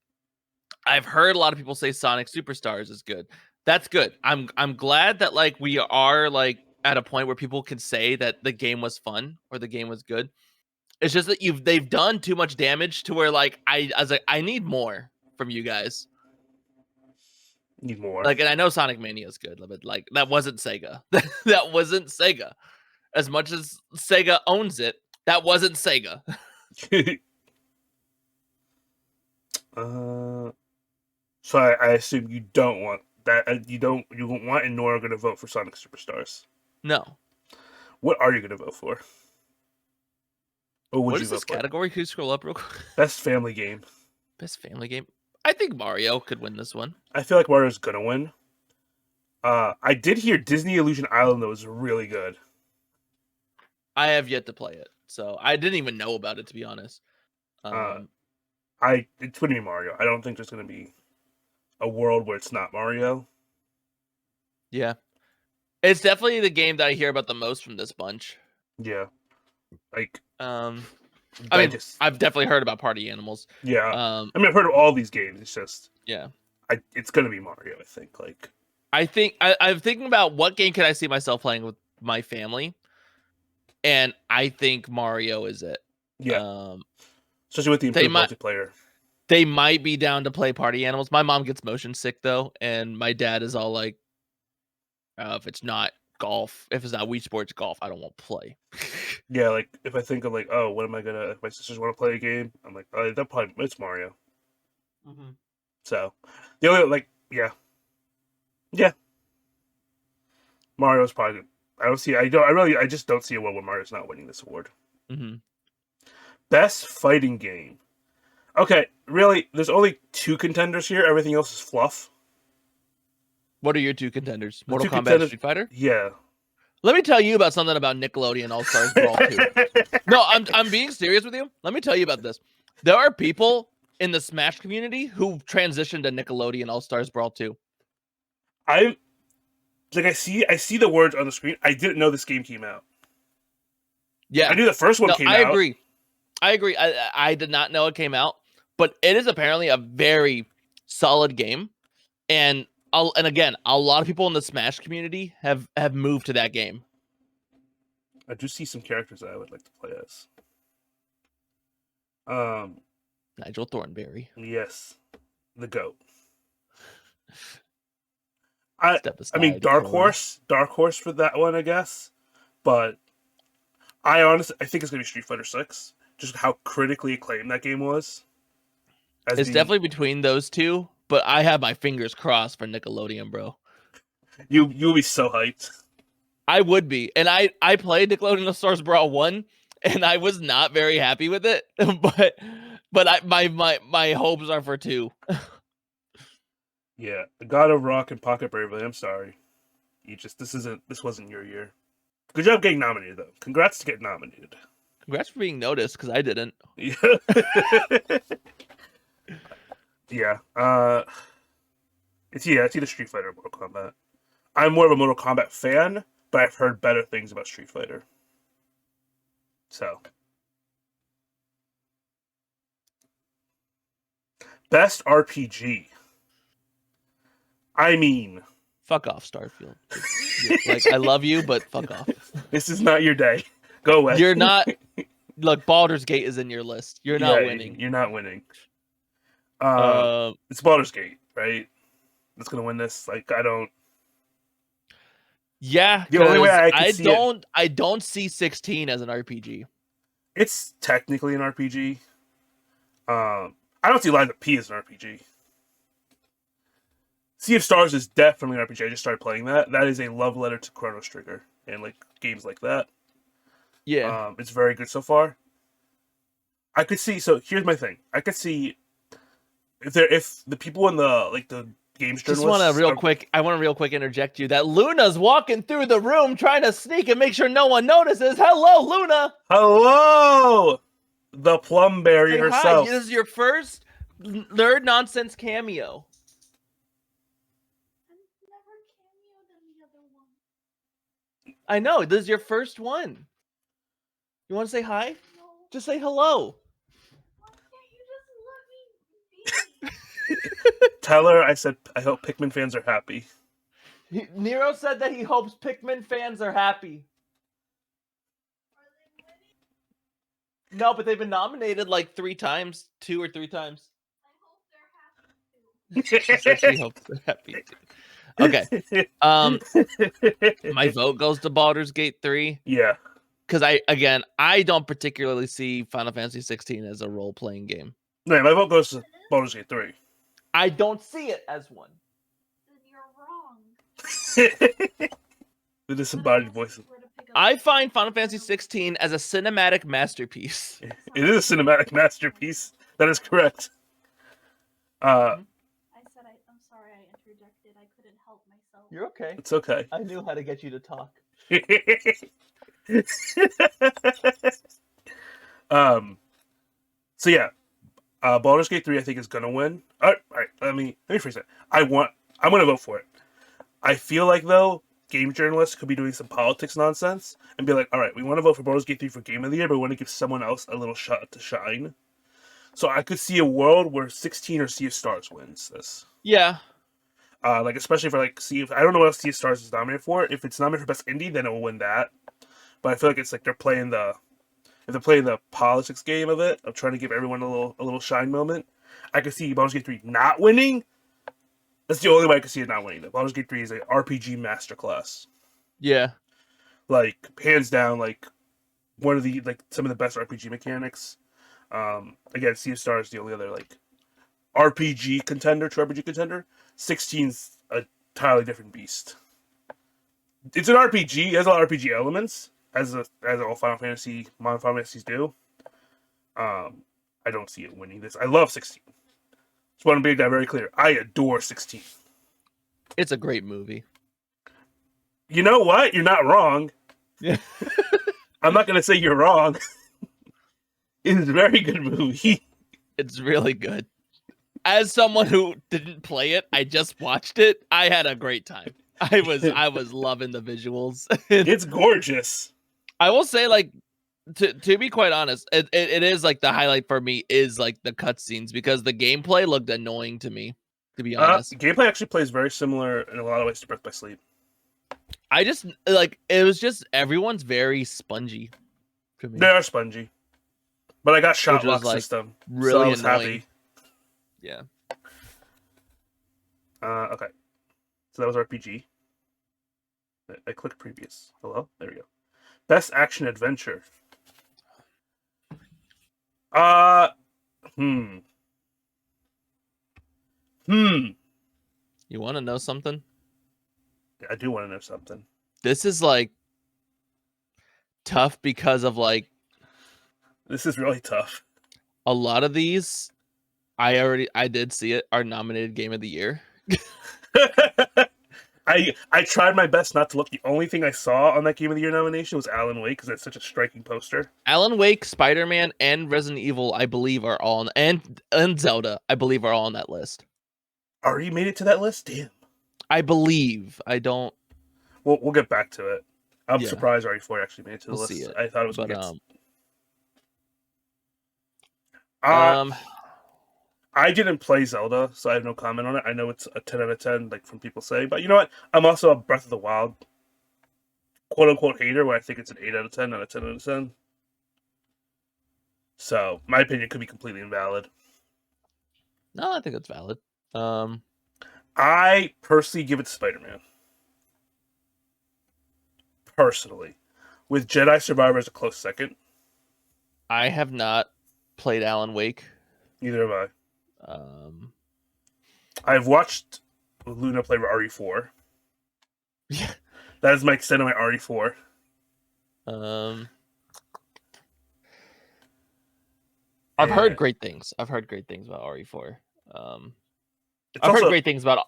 I've heard a lot of people say Sonic Superstars is good. That's good. I'm glad that like we are like at a point where people can say that the game was fun or the game was good. It's just that they've done too much damage to where like I was like, I need more from you guys. Need more. Like, and I know Sonic Mania is good, but like that wasn't Sega. That wasn't Sega. As much as Sega owns it, that wasn't Sega. So I assume you don't want that. You won't want, and nor are going to vote for Sonic Superstars. No. What are you going to vote for? Or would What you is vote this for? category? Can you scroll up real quick? Best family game. Best family game. I think Mario could win this one. I feel like Mario's going to win. I did hear Disney Illusion Island though is really good. I have yet to play it, so I didn't even know about it, to be honest. It's going to be Mario. I don't think there's going to be a world where it's not Mario. Yeah, it's definitely the game that I hear about the most from this bunch. Yeah, like I mean, I've definitely heard about Party Animals. Yeah, I mean, I've heard of all these games. It's just it's going to be Mario. I think. Like, I'm thinking about what game can I see myself playing with my family, and I think Mario is it. Yeah, especially with the improved multiplayer. They might be down to play Party Animals. My mom gets motion sick though, and my dad is all like, if it's not golf, if it's not Wii Sports golf, I don't want to play. Yeah, like if I think of like, oh, what am I gonna? If my sisters want to play a game, I'm like, oh, that probably it's Mario. Mm-hmm. So the only yeah, Mario's probably. I just don't see a world where Mario's not winning this award. Mm-hmm. Best fighting game. Okay, really, there's only 2 contenders here. Everything else is fluff. What are your 2 contenders? Mortal Kombat, Street Fighter? Yeah. Let me tell you about something about Nickelodeon All-Stars Brawl 2. No, I'm being serious with you. Let me tell you about this. There are people in the Smash community who transitioned to Nickelodeon All-Stars Brawl 2. I see the words on the screen. I didn't know this game came out. Yeah. I knew the first one came out. I agree. I did not know it came out, but it is apparently a very solid game. And again, a lot of people in the Smash community have moved to that game. I do see some characters that I would like to play as. Nigel Thornberry. Yes. The GOAT. I mean Dark Horse for that one, I guess. But I think it's gonna be Street Fighter 6. Just how critically acclaimed that game was. It's definitely between those two, but I have my fingers crossed for Nickelodeon, bro. You'll be so hyped. I would be. And I played Nickelodeon All-Stars Brawl 1, and I was not very happy with it. But my hopes are for 2. Yeah. God of Rock and Pocket Bravely, I'm sorry. This wasn't your year. Good job getting nominated though. Congrats to getting nominated. Congrats for being noticed, because I didn't. Yeah. Yeah. It's either Street Fighter or Mortal Kombat. I'm more of a Mortal Kombat fan, but I've heard better things about Street Fighter. So. Best RPG. I mean, fuck off, Starfield. Like, I love you, but fuck off. This is not your day. Go away. You're not. Look, Baldur's Gate is in your list. You're not winning. You're not winning. It's Baldur's Gate, right? That's gonna win this. Like, I don't. Yeah, The only way because I could see it, I don't see 16 as an RPG. it's technically an RPG. I don't see Lies of P as an RPG. Sea of Stars is definitely an RPG. I just started playing that. That is a love letter to Chrono Trigger and like games like that. Yeah. It's very good so far. I could see. So here's my thing. I could see if the people in the games Just want to journalists real quick. I want to real quick interject you that Luna's walking through the room trying to sneak and make sure no one notices. Hello, Luna. hello, the Plumberry Say hi. herself. This is your first nerd nonsense cameo. I know. This is your first one. You want to say hi? No. Just say hello. Tell her I said I hope Pikmin fans are happy. Nero said that he hopes Pikmin fans are happy. No, but they've been nominated like 3 times, 2 or 3 times. She said she hopes they're happy too. Okay. My vote goes to Baldur's Gate 3. Yeah. Because I don't particularly see Final Fantasy 16 as a role-playing game. No, my vote goes to Baldur's Gate 3. I don't see it as one. Then you're wrong. The disembodied voice. I find Final Fantasy 16 as a cinematic masterpiece. It is a cinematic masterpiece. That is correct. I'm sorry I interjected. I couldn't help myself. You're okay. It's okay. I knew how to get you to talk. So yeah, Baldur's Gate 3 I think is gonna win. All right. Let me phrase it. I'm gonna vote for it. I feel like though, game journalists could be doing some politics nonsense and be like, all right, we want to vote for Baldur's Gate 3 for Game of the Year, but we want to give someone else a little shot to shine. So I could see a world where 16 or Sea of Stars wins this. Yeah. Like especially for like I don't know what else Sea of Stars is nominated for. If it's nominated for Best Indie, then it will win that. But I feel like it's like they're playing the politics game of it, of trying to give everyone a little shine moment. I could see Baldur's Gate 3 not winning. That's the only way I could see it not winning. Baldur's Gate 3 is an RPG masterclass. Yeah. Like hands down, like one of the some of the best RPG mechanics. Again, Sea of Stars is the only other like RPG contender, true RPG contender. 16's a entirely different beast. It's an RPG. It has a lot of RPG elements, as all Final Fantasy, modern Final Fantasies do. I don't see it winning this. I love 16. Just want to make that very clear. I adore 16. It's a great movie. You know what? You're not wrong. Yeah. I'm not going to say you're wrong. It is a very good movie. It's really good. As someone who didn't play it, I just watched it. I had a great time. I was loving the visuals. It's gorgeous. I will say, like, to be quite honest, it is like the highlight for me is like the cutscenes because the gameplay looked annoying to me, to be honest. Gameplay actually plays very similar in a lot of ways to Birth by Sleep. I just like it was just everyone's very spongy to me. They are spongy. But I got shot lock like, system. really so I was annoying. happy. Yeah. Okay. So that was RPG. I clicked previous. Hello? There we go. Best action adventure. You want to know something? I do want to know something. This is like tough because of like this is really tough. A lot of these I did see it are nominated Game of the Year. I tried my best not to look. The only thing I saw on that Game of the Year nomination was Alan Wake because that's such a striking poster. Alan Wake, Spider-Man, and Resident Evil, I believe, are all and Zelda, I believe, are all on that list. Already made it to that list? Damn. I believe. I don't. We'll get back to it. I'm surprised RE4 actually made it to the list. See it. I thought it was but, I didn't play Zelda, so I have no comment on it. I know it's a 10 out of 10, like from people say, but you know what? I'm also a Breath of the Wild quote unquote hater, where I think it's an 8 out of 10, not a 10 out of 10. So my opinion could be completely invalid. No, I think it's valid. I personally give it to Spider-Man. personally, with Jedi Survivor as a close second. I have not played Alan Wake. Neither have I. Um, I've watched Luna play RE4. yeah. That is my extent of my RE4. I've heard And great things. I've heard great things about RE4. it's I've heard also great things about.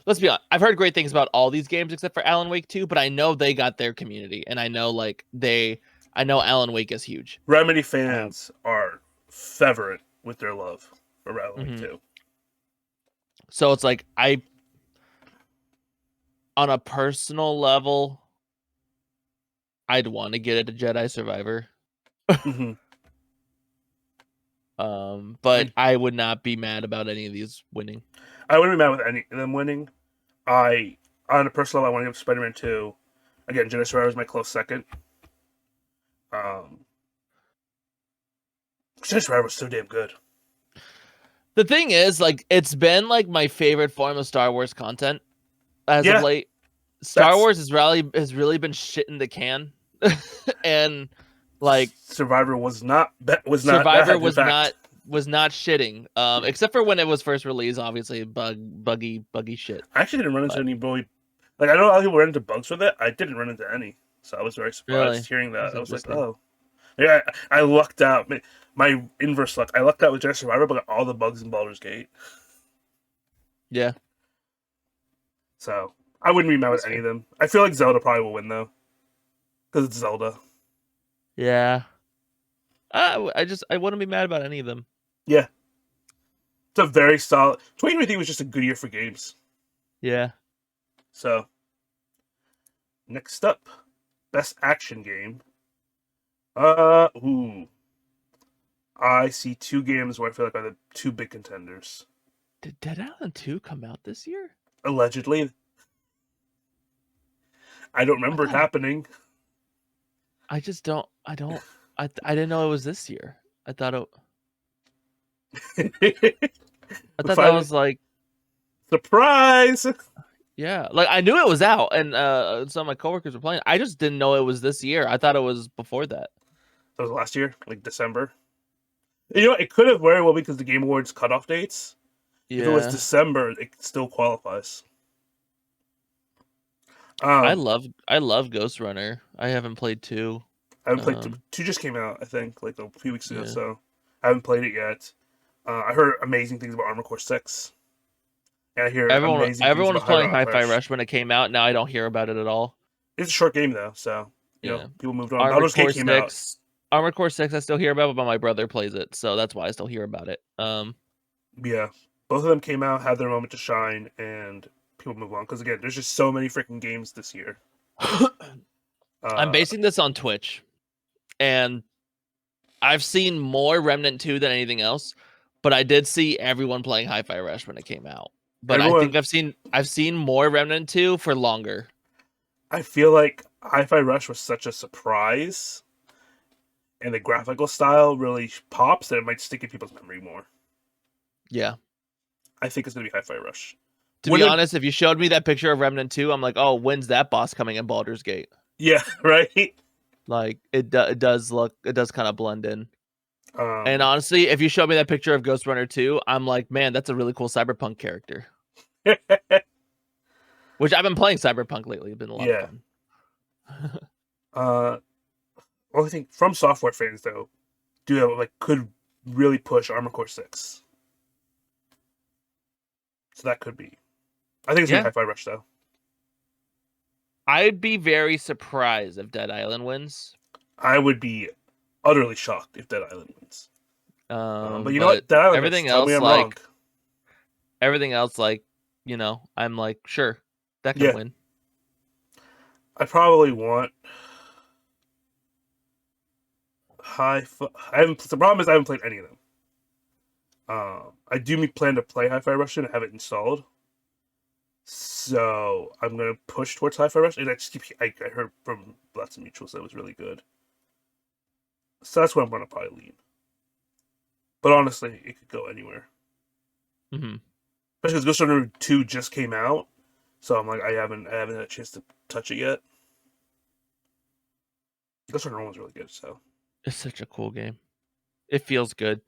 Let's be honest. I've heard great things about all these games except for Alan Wake 2, but I know they got their community, and I know I know Alan Wake is huge. Remedy fans are fervent with their love for Alan Wake 2. So it's like on a personal level, I'd want to get it to Jedi Survivor. Mm-hmm. But I would not be mad about any of these winning. I wouldn't be mad with any of them winning. On a personal level, I want to give Spider-Man 2. Again, Jedi Survivor is my close second. Jedi Survivor was so damn good. The thing is, like, it's been like my favorite form of Star Wars content as of late. Star Wars has really been shit in the can, and like Survivor was not Survivor bad, was not shitting. Except for when it was first released, obviously buggy shit. I actually didn't run into any really, like, I know a lot of people ran into bugs with it. I didn't run into any, so I was very surprised hearing that. I was like, oh, yeah, I lucked out. My inverse luck. I lucked out with Jedi Survivor, but got all the bugs in Baldur's Gate. Yeah. So I wouldn't be mad with any of them. I feel like Zelda probably will win though, because it's Zelda. Yeah. I wouldn't be mad about any of them. Yeah. It's a very solid. 2023 was just a good year for games. Yeah. So next up, best action game. I see two games where I feel like are the two big contenders. Did Dead Island 2 come out this year? Allegedly. I don't remember it happening. I just don't. I didn't know it was this year. I thought that was like surprise. Yeah, like I knew it was out, and some of my coworkers were playing. I just didn't know it was this year. I thought it was before that. That was last year, like December. You know, it could have very well because the Game Awards cutoff dates. Yeah. If it was December, it still qualifies. I love Ghost Runner. I haven't played 2. I haven't played 2. 2 just came out, I think, like a few weeks ago. So I haven't played it yet. I heard amazing things about Armored Core 6. And I hear everyone was playing Hi-Fi Rush when it came out. Now I don't hear about it at all. It's a short game though, so you know, people moved on. Armored Core 6. Armored Core 6 I still hear about, but my brother plays it, so that's why I still hear about it. Yeah. Both of them came out, had their moment to shine, and people move on. Because again, there's just so many freaking games this year. I'm basing this on Twitch, and I've seen more Remnant 2 than anything else, but I did see everyone playing Hi-Fi Rush when it came out. But I think I've seen more Remnant 2 for longer. I feel like Hi-Fi Rush was such a surprise, and the graphical style really pops that it might stick in people's memory more. Yeah. I think it's going to be Hi-Fi Rush. To be honest, if you showed me that picture of Remnant 2, I'm like, oh, when's that boss coming in Baldur's Gate? Yeah, right? Like, it does kind of blend in. And honestly, if you showed me that picture of Ghost Runner 2, I'm like, man, that's a really cool Cyberpunk character. Which I've been playing Cyberpunk lately. It's been a lot of fun. Well, I think From Software fans, though, could really push Armored Core 6. So that could be. I think it's going to be Hi-Fi Rush, though. I'd be very surprised if Dead Island wins. I would be utterly shocked if Dead Island wins. But you know what? Dead Island everything wins. else, Tell me I'm wrong. Everything else, like, you know, I'm like, sure, that could win. I probably want the problem is I haven't played any of them. I do plan to play Hi-Fi Rush and have it installed. So I'm gonna push towards Hi-Fi Rush, and I heard from lots of mutuals that it was really good. So that's where I'm gonna probably lean. But honestly, it could go anywhere. Mm-hmm. Especially because Ghost Runner 2 just came out, so I'm like I haven't had a chance to touch it yet. Ghost Runner 1 was really good. So It's such a cool game. It feels good,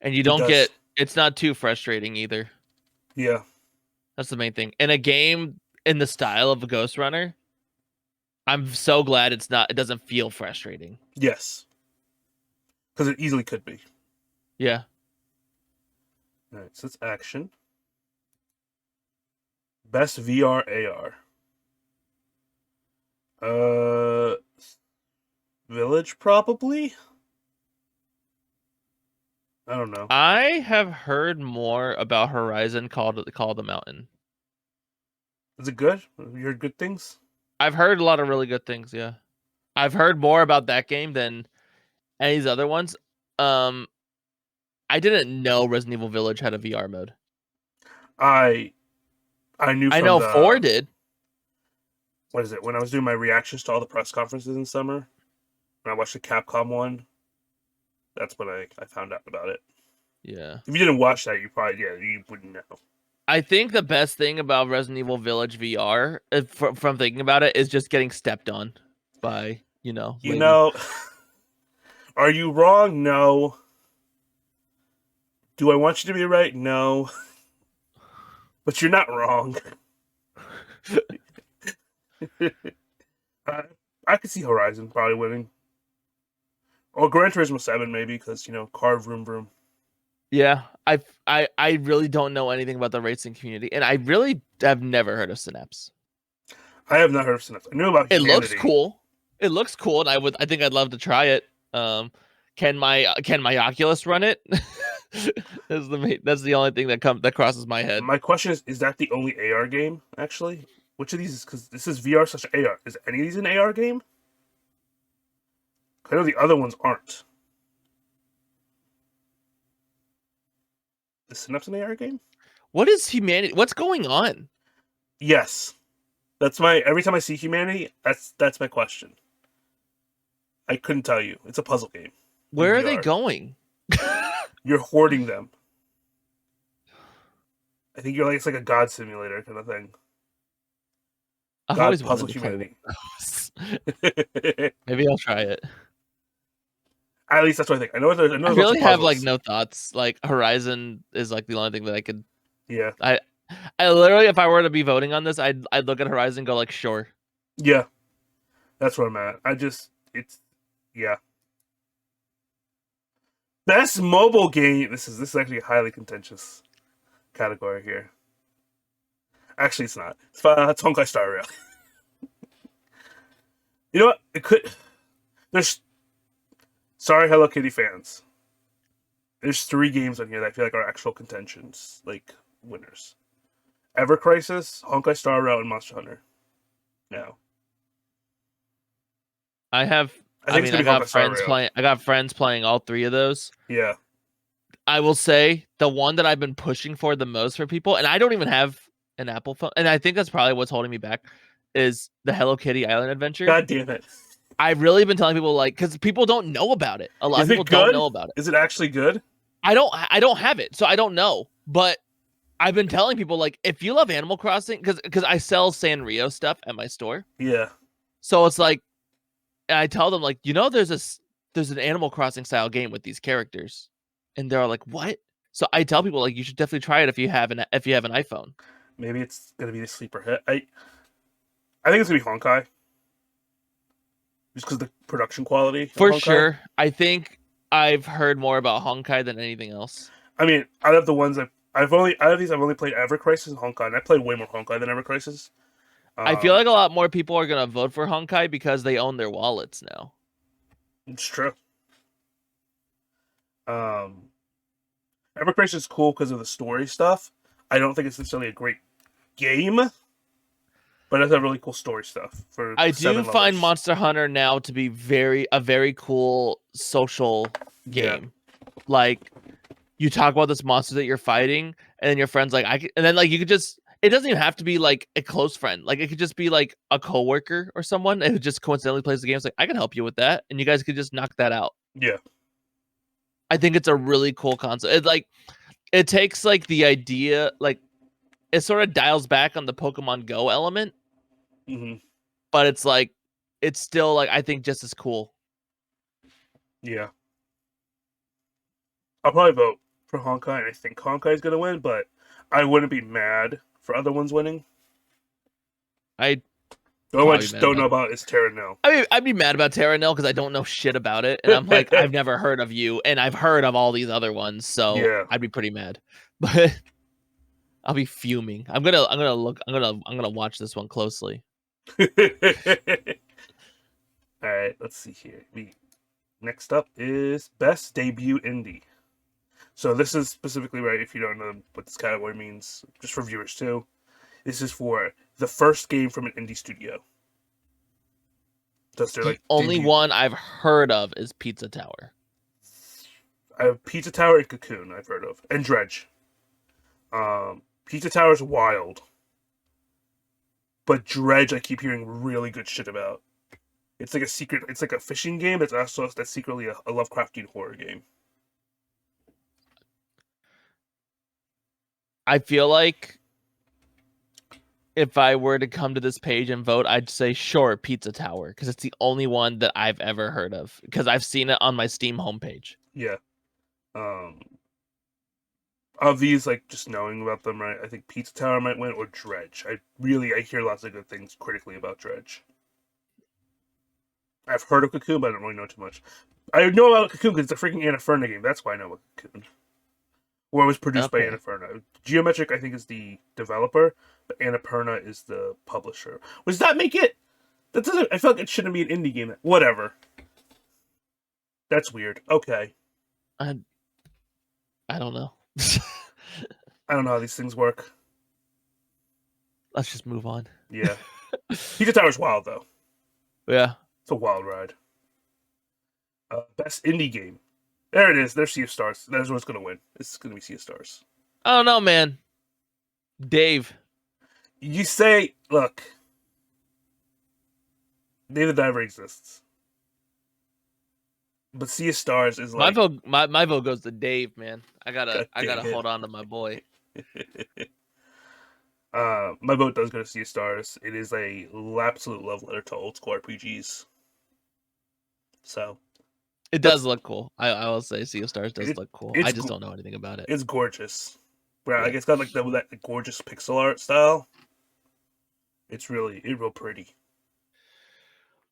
and you it don't does. get. It's not too frustrating either. Yeah. That's the main thing. In a game in the style of a Ghost Runner, I'm so glad it's not. It doesn't feel frustrating. Yes. Because it easily could be. Yeah. All right. So it's action. Best VR AR. Village probably. I don't know. I have heard more about Horizon Call the Mountain. Is it good? You heard good things? I've heard a lot of really good things. Yeah, I've heard more about that game than any of these other ones. I didn't know Resident Evil Village had a VR mode. I knew I from know the 4 did. What is it? When I was doing my reactions to all the press conferences in summer, when I watched the Capcom one, that's when I found out about it. Yeah. If you didn't watch that, you probably you wouldn't know. I think the best thing about Resident Evil Village VR, from thinking about it, is just getting stepped on by You lady. know, are you wrong? No. Do I want you to be right? No. But you're not wrong. I could see Horizon probably winning. Or Gran Turismo 7 maybe, because, car vroom vroom. Yeah, I really don't know anything about the racing community, and I really have never heard of Synapse. I have not heard of Synapse. I knew about It Humanity. looks cool. It looks cool, and I think I'd love to try it. Can my Oculus run it? That's the only thing that crosses my head. My question is that the only AR game, actually? Which of these is, because this is VR slash AR. Is any of these an AR game? I know the other ones aren't. Is Synapse an AR game? What is Humanity? What's going on? Yes. That's every time I see Humanity, that's my question. I couldn't tell you. It's a puzzle game. Where are they going? You're hoarding them. I think it's like a God simulator kind of thing. I've God always puzzle wanted to play Humanity. Maybe I'll try it. At least that's what I think. I know there's I really have no thoughts. Like Horizon is like the only thing that I could. Yeah. I literally, if I were to be voting on this, I'd look at Horizon and go like, sure. Yeah. That's where I'm at. Yeah. Best mobile game. This is actually a highly contentious category here. Actually, it's not. It's Honkai Star Rail. You know what? It could. Sorry, Hello Kitty fans. There's 3 games on here that I feel like are actual contentions, like winners. Ever Crisis, Honkai Star Rail, and Monster Hunter. No. I got friends playing all 3 of those. Yeah. I will say the one that I've been pushing for the most for people, and I don't even have an Apple phone, and I think that's probably what's holding me back, is the Hello Kitty Island Adventure. God damn it. I've really been telling people, like, because people don't know about it. A lot of people don't know about it. Is it actually good? I don't have it, so I don't know. But I've been telling people, like, if you love Animal Crossing, because I sell Sanrio stuff at my store. Yeah. So it's like, I tell them, like, there's an Animal Crossing style game with these characters, and they're like, what? So I tell people, like, you should definitely try it if you have an iPhone. Maybe it's gonna be the sleeper hit. I think it's gonna be Honkai. Just because the production quality. For sure. I think I've heard more about Honkai than anything else. I mean, out of the ones I've only played Ever Crisis and Honkai, and I played way more Honkai than Ever Crisis. I feel like a lot more people are gonna vote for Honkai because they own their wallets now. It's true. Ever Crisis is cool because of the story stuff. I don't think it's necessarily a great game, but it's a really cool story stuff. I do find Monster Hunter now to be a very cool social game. Yeah. Like, you talk about this monster that you're fighting, and then your friend's like, and then like you could just. It doesn't even have to be like a close friend. Like, it could just be like a coworker or someone who just coincidentally plays the game. It's like, I can help you with that, and you guys could just knock that out. Yeah, I think it's a really cool concept. It takes like the idea, like it sort of dials back on the Pokemon Go element, mm-hmm. but it's still like I think just as cool. Yeah. I'll probably vote for Honkai, and I think Honkai is going to win, but I wouldn't be mad for other ones winning. I The only one I just don't know about is Terra Nil. I mean, I'd be mad about Terra Nil because I don't know shit about it, and I'm like, I've never heard of you, and I've heard of all these other ones, so Yeah. I'd be pretty mad. But I'll be fuming. I'm gonna watch this one closely. All right, let's see here. Next up is Best Debut Indie. So this is specifically, right, if you don't know what this category means, just for viewers too, this is for the first game from an indie studio. That's their, The only debut. one I've heard of is Pizza Tower. I have Pizza Tower and Cocoon I've heard of. And Dredge. Pizza Tower's wild. But Dredge I keep hearing really good shit about. It's like a fishing game, but that's secretly a Lovecraftian horror game. I feel like if I were to come to this page and vote, I'd say sure, Pizza Tower, because it's the only one that I've ever heard of, because I've seen it on my Steam homepage. Yeah. Of these, just knowing about them, right, I think Pizza Tower might win, or Dredge. I hear lots of good things critically about Dredge. I've heard of Cocoon, but I don't really know too much. I know about Cocoon because it's a freaking Annapurna game. That's why I know about Cocoon. Or it was produced by Annapurna. Geometric, I think, is the developer, but Annapurna is the publisher. Does that make it? That doesn't. I feel like it shouldn't be an indie game. Whatever. That's weird. Okay. I don't know. I don't know how these things work. Let's just move on. Yeah. Pizza Tower's wild, though. Yeah. It's a wild ride. Best indie game. There it is. There's Sea of Stars. That's what's going to win. It's going to be Sea of Stars. I don't know, man. Dave. You say, look. Dave the Diver exists. But Sea of Stars is my vote goes to Dave, man. I gotta hold on to my boy. My vote does go to Sea of Stars. It is a absolute love letter to old school RPGs. So it does look cool. I will say Sea of Stars does look cool. I just don't know anything about it. It's gorgeous. Right, yeah. It's got that gorgeous pixel art style. It's real pretty.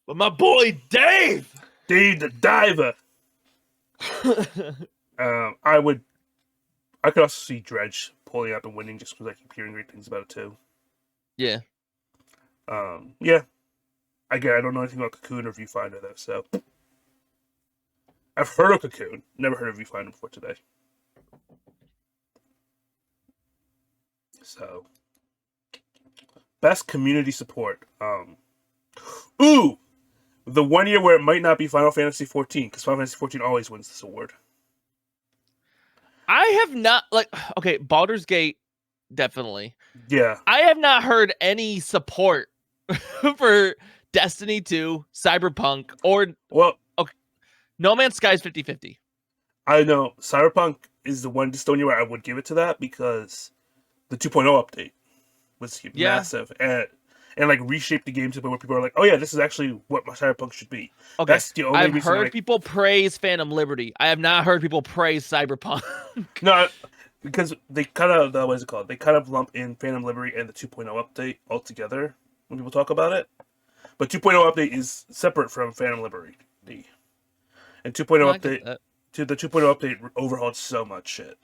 But my boy Dave the Diver. I could also see Dredge pulling up and winning just because I keep hearing great things about it too. Yeah. Yeah. Again, I don't know anything about Cocoon or Viewfinder though, so I've heard of Cocoon, never heard of Viewfinder before today. So, best community support. The 1 year where it might not be Final Fantasy 14, because Final Fantasy 14 always wins this award. I have not, Baldur's Gate, definitely. Yeah. I have not heard any support for Destiny 2, Cyberpunk, or... Well... Okay, No Man's Sky is 50-50. I know. Cyberpunk is the one Dystonia where I would give it to that, because the 2.0 update was massive. And reshaped the game to the point where people are like, oh yeah, this is actually what my Cyberpunk should be. Okay, that's the only I've heard people praise Phantom Liberty. I have not heard people praise Cyberpunk. No, because they kind of, what is it called? They kind of lump in Phantom Liberty and the 2.0 update all together when people talk about it. But 2.0 update is separate from Phantom Liberty. And 2.0 update, the 2.0 update overhauled so much shit.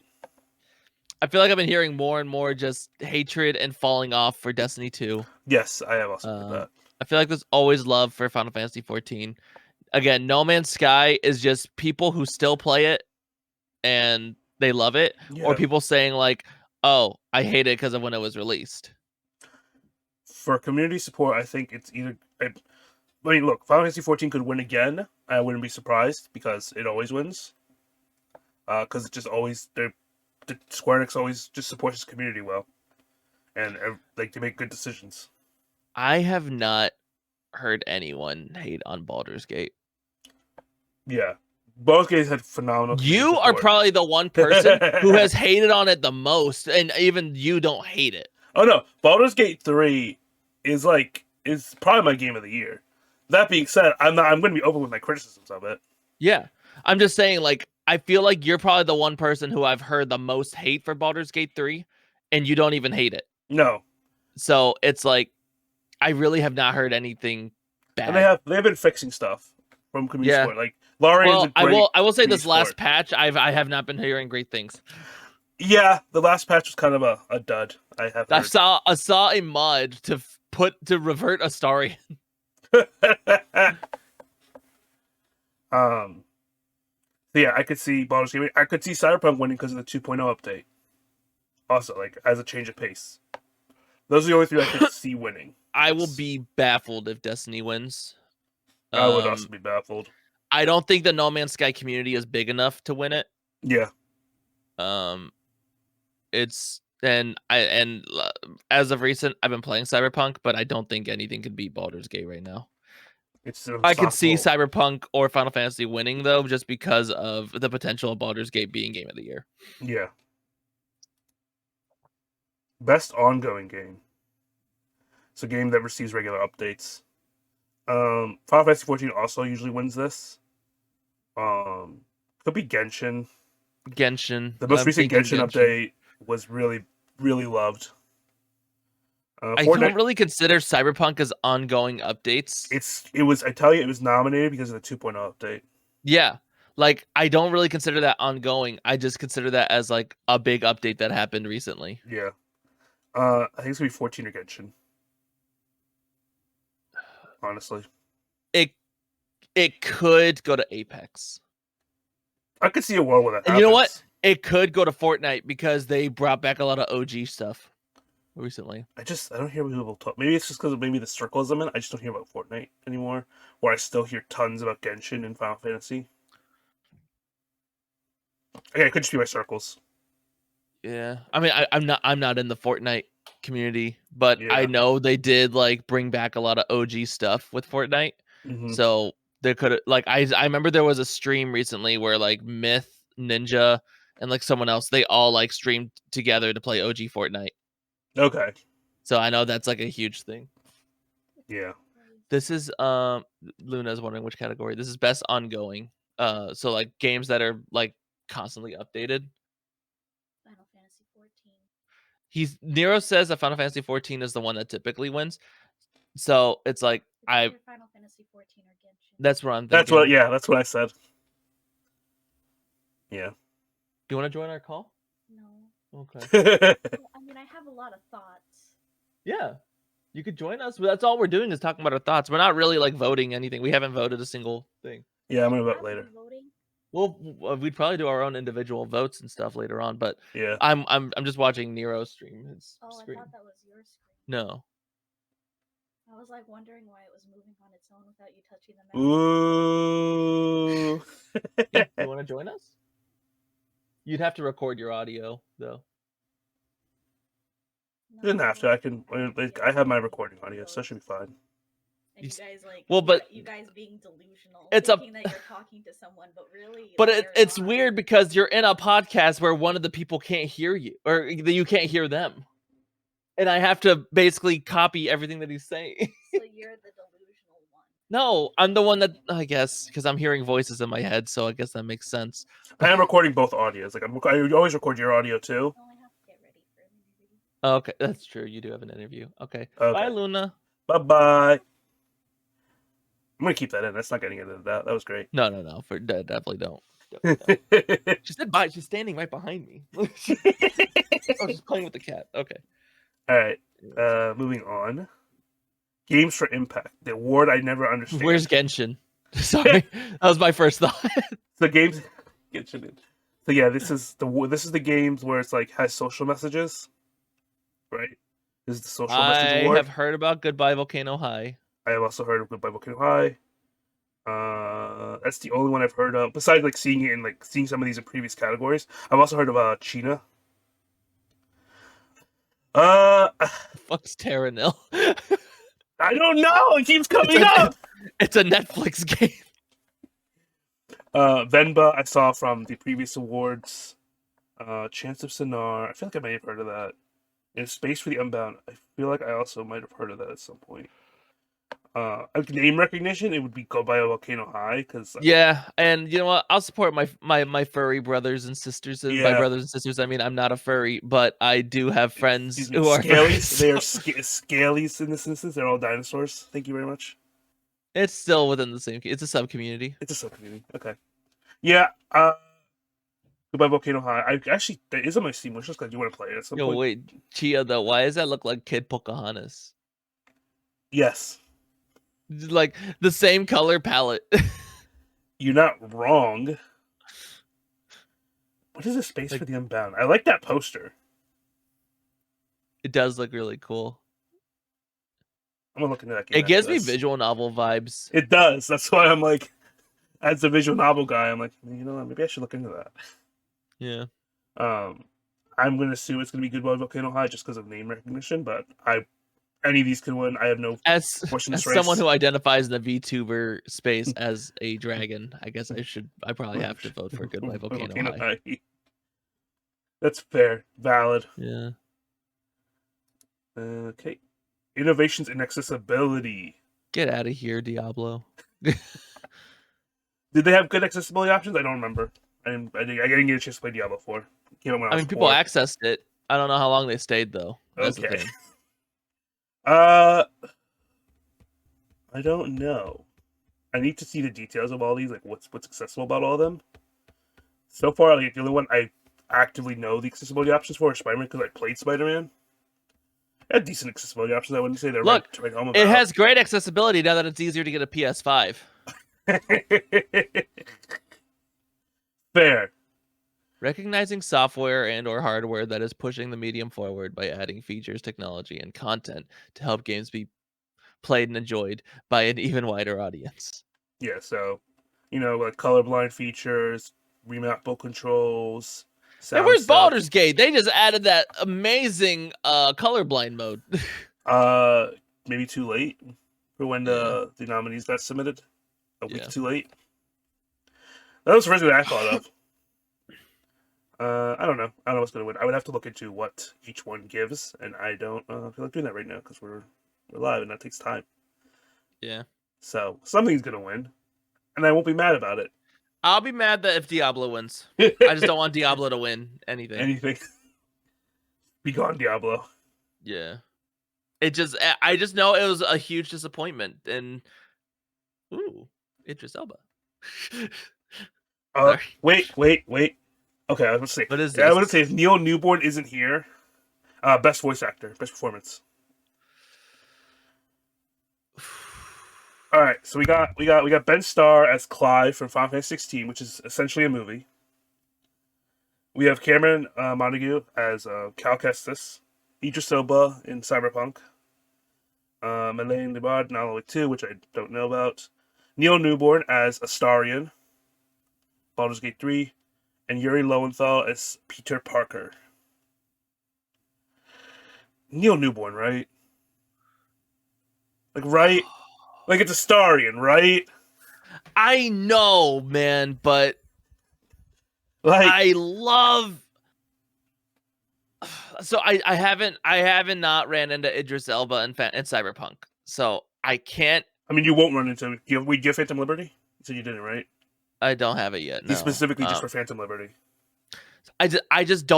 I feel like I've been hearing more and more just hatred and falling off for Destiny 2. Yes, I have also heard that. I feel like there's always love for Final Fantasy 14. Again, No Man's Sky is just people who still play it and they love it, or people saying oh, I hate it because of when it was released. For community support, I think it's either... I mean, look, Final Fantasy 14 could win again. I wouldn't be surprised because it always wins. Because it just always... Square Enix always just supports its community well, and they make good decisions. I have not heard anyone hate on Baldur's Gate. Yeah, Baldur's Gate had phenomenal. You are probably the one person who has hated on it the most, and even you don't hate it. Oh no, Baldur's Gate 3 is probably my game of the year. That being said, I'm going to be open with my criticisms of it. Yeah. I'm just saying, like, I feel like you're probably the one person who I've heard the most hate for Baldur's Gate 3, and you don't even hate it. No, So it's like, I really have not heard anything and bad. they've been fixing stuff from community Yeah. support. Like Larian's a Well, great. I will say community this last support. patch, I have not been hearing great things. Yeah, the last patch was kind of a dud. I have heard. I saw a mod to revert Astarion. So yeah, I could see Baldur's Gate. I could see Cyberpunk winning because of the 2.0 update. Also, like as a change of pace. Those are the only three I could see winning. I will be baffled if Destiny wins. I would also be baffled. I don't think the No Man's Sky community is big enough to win it. Yeah. It's as of recent, I've been playing Cyberpunk, but I don't think anything could beat Baldur's Gate right now. I could see Cyberpunk or Final Fantasy winning though, just because of the potential of Baldur's Gate being Game of the Year. Yeah. Best ongoing game. It's a game that receives regular updates. Final Fantasy 14 also usually wins this. Could be Genshin. The most recent Genshin update was really, really loved. I don't really consider Cyberpunk as ongoing updates. I tell you, it was nominated because of the 2.0 update. Yeah. Like, I don't really consider that ongoing. I just consider that as like a big update that happened recently. Yeah. I think it's gonna be 14 or Genshin. Honestly. It could go to Apex. I could see a world where that happens. And you know what? It could go to Fortnite because they brought back a lot of OG stuff recently. I don't hear people talk. Maybe it's just because maybe the circles I'm in. I just don't hear about Fortnite anymore. Where I still hear tons about Genshin and Final Fantasy. Okay, it could just be my circles. Yeah, I mean, I'm not in the Fortnite community, but Yeah. I know they did like bring back a lot of OG stuff with Fortnite. Mm-hmm. So they could like I remember there was a stream recently where like Myth, Ninja, and like someone else, they all like streamed together to play OG Fortnite. Okay. So I know that's like a huge thing. Yeah. This is Luna's wondering which category. This is best ongoing. So like games that are like constantly updated. Final Fantasy 14. Nero says that Final Fantasy 14 is the one that typically wins. So it's like Final Fantasy 14 or Genshin. That's what I'm thinking. That's what I said. Yeah. Do you want to join our call? No. Okay. Well, I mean, I have a lot of thoughts. Yeah. You could join us. That's all we're doing is talking about our thoughts. We're not really like voting anything. We haven't voted a single thing. Yeah, I'm gonna vote later. Voting? Well, we'd probably do our own individual votes and stuff later on, but yeah, I'm just watching Nero's stream. His screen. I thought that was your screen. No. I was like wondering why it was moving on its own without you touching the mouse. Ooh. Yeah, you want to join us? You'd have to record your audio though. You didn't have to. I have my recording audio, so it should be fine. And you guys you guys being delusional, thinking that you're talking to someone, but really. But it's weird because you're in a podcast where one of the people can't hear you, or you can't hear them, and I have to basically copy everything that he's saying. So you're the delusional one. No, I'm the one that I guess because I'm hearing voices in my head, so I guess that makes sense. I am recording both audios. Like I always record your audio too. Oh, I have to get ready for an interview. Okay, that's true. You do have an interview. Okay. Bye, Luna. Bye. I'm gonna keep that in. That's not getting into that. That was great. No. Definitely don't. Definitely don't. She said bye. She's standing right behind me. Oh, she's playing with the cat. Okay. All right. Moving on. Games for Impact. The award I never understand. Where's Genshin? Sorry, that was my first thought. So games. Genshin. So yeah, this is the games where it's like has social messages, right? This is the social message award. I have heard about Goodbye Volcano High. I have also heard of Goodbye Volcano High. That's the only one I've heard of. Besides, like seeing it in seeing some of these in previous categories, I've also heard of China. Fuck's Terranil? I don't know. It keeps coming up. It's a Netflix game. Venba, I saw from the previous awards. Chance of Sonar. I feel like I may have heard of that. And Space for the Unbound. I feel like I also might have heard of that at some point. Like name recognition, it would be Go by Volcano High because Yeah, and you know what? I'll support my furry brothers and sisters. And by yeah, brothers and sisters, I mean I'm not a furry, but I do have friends excuse me, who are scalies. furries. They are scalies in this instance. They're all dinosaurs. Thank you very much. It's still within the same. It's a sub community. It's a sub community. Okay. Yeah. Goodbye Volcano High. I actually that is on my Steam wishlist because I do want to play it at some Yo, point. wait, Chia though. Why does that look like Kid Pocahontas? Yes, Like the same color palette. you're not wrong. What is the space Like- for the Unbound? I like that poster. It does look really cool. I'm gonna look into that game. It gives after me this. visual novel vibes. It does. That's why I'm like, as a visual novel guy, I'm like, you know what? Maybe I should look into that. Yeah. I'm gonna assume it's gonna be Goodbye Volcano High just because of name recognition, but any of these could win. I have no As portion in this someone race. who identifies in the VTuber space as a dragon, I guess I probably have to vote for Goodbye Volcano High. That's fair, valid. Yeah. Okay, innovations in accessibility. Get out of here, Diablo. Did they have good accessibility options? I don't remember. I didn't get a chance to play Diablo 4. Came out when I I was mean, people 4. accessed it. I don't know how long they stayed though. That's the Okay. thing. I don't know. I need to see the details of all these, like what's accessible about all of them. So far, like the only one I actively know the accessibility options for is Spider-Man because I played Spider-Man. It had decent accessibility options. I wouldn't say they're Look, right to write home It about. has great accessibility now that it's easier to get a PS5. Fair. Recognizing software and or hardware that is pushing the medium forward by adding features, technology, and content to help games be played and enjoyed by an even wider audience. Yeah, so like colorblind features, remappable controls. And where's Sound Baldur's Gate? They just added that amazing colorblind mode. stuff. Maybe too late for when the nominees got submitted. A week too late. That was the first thing I thought of. I don't know. I don't know what's gonna win. I would have to look into what each one gives, and I don't feel like doing that right now because we're live and that takes time. Yeah. So something's gonna win, and I won't be mad about it. I'll be mad that if Diablo wins. I just don't want Diablo to win anything. Anything. Be gone, Diablo. Yeah. I just know it was a huge disappointment. And Idris Elba. Sorry. Wait. Okay, I was gonna say. What is I was this? gonna say if Neil Newborn isn't here, best voice actor, best performance. All right, so we got Ben Starr as Clive from Final Fantasy 16, which is essentially a movie. We have Cameron Montague as Cal Kestis, Idris Elba in Cyberpunk, Elaine Libard in Alan Wake 2, which I don't know about, Neil Newborn as Astarion, Baldur's Gate 3, and Yuri Lowenthal as Peter Parker. Neil Newborn, right? Right? Like it's Astarion, right? I know, man, but Like I love. So I haven't not ran into Idris Elba in Cyberpunk, so I can't. I mean, you won't run into him. We give Phantom Liberty? You said you didn't, right? I don't have it yet. No. He's specifically just for Phantom Liberty. I just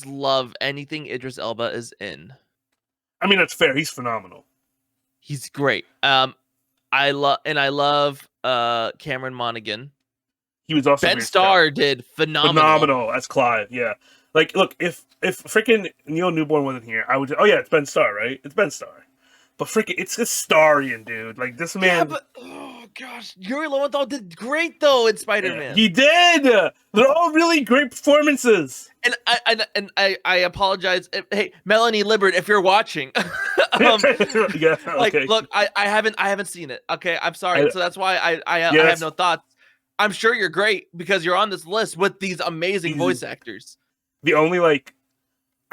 love anything Idris Elba is in. I mean, that's fair. He's phenomenal. He's great. I love Cameron Monaghan. He was also Ben Starr did phenomenal as Clive. Yeah, like look, if freaking Neil Newborn wasn't here, I would. Oh yeah, it's Ben Starr, right? It's Ben Starr. But freaking, it's Astarion, dude. Like this man. Yeah, but oh gosh, Yuri Lowenthal did great though in Spider-Man. He did. They're all really great performances. And I apologize. Hey, Melanie Libbard, if you're watching, Yeah, okay. look, I haven't seen it. Okay, I'm sorry. So that's why I have no thoughts. I'm sure you're great because you're on this list with these amazing voice actors. The only I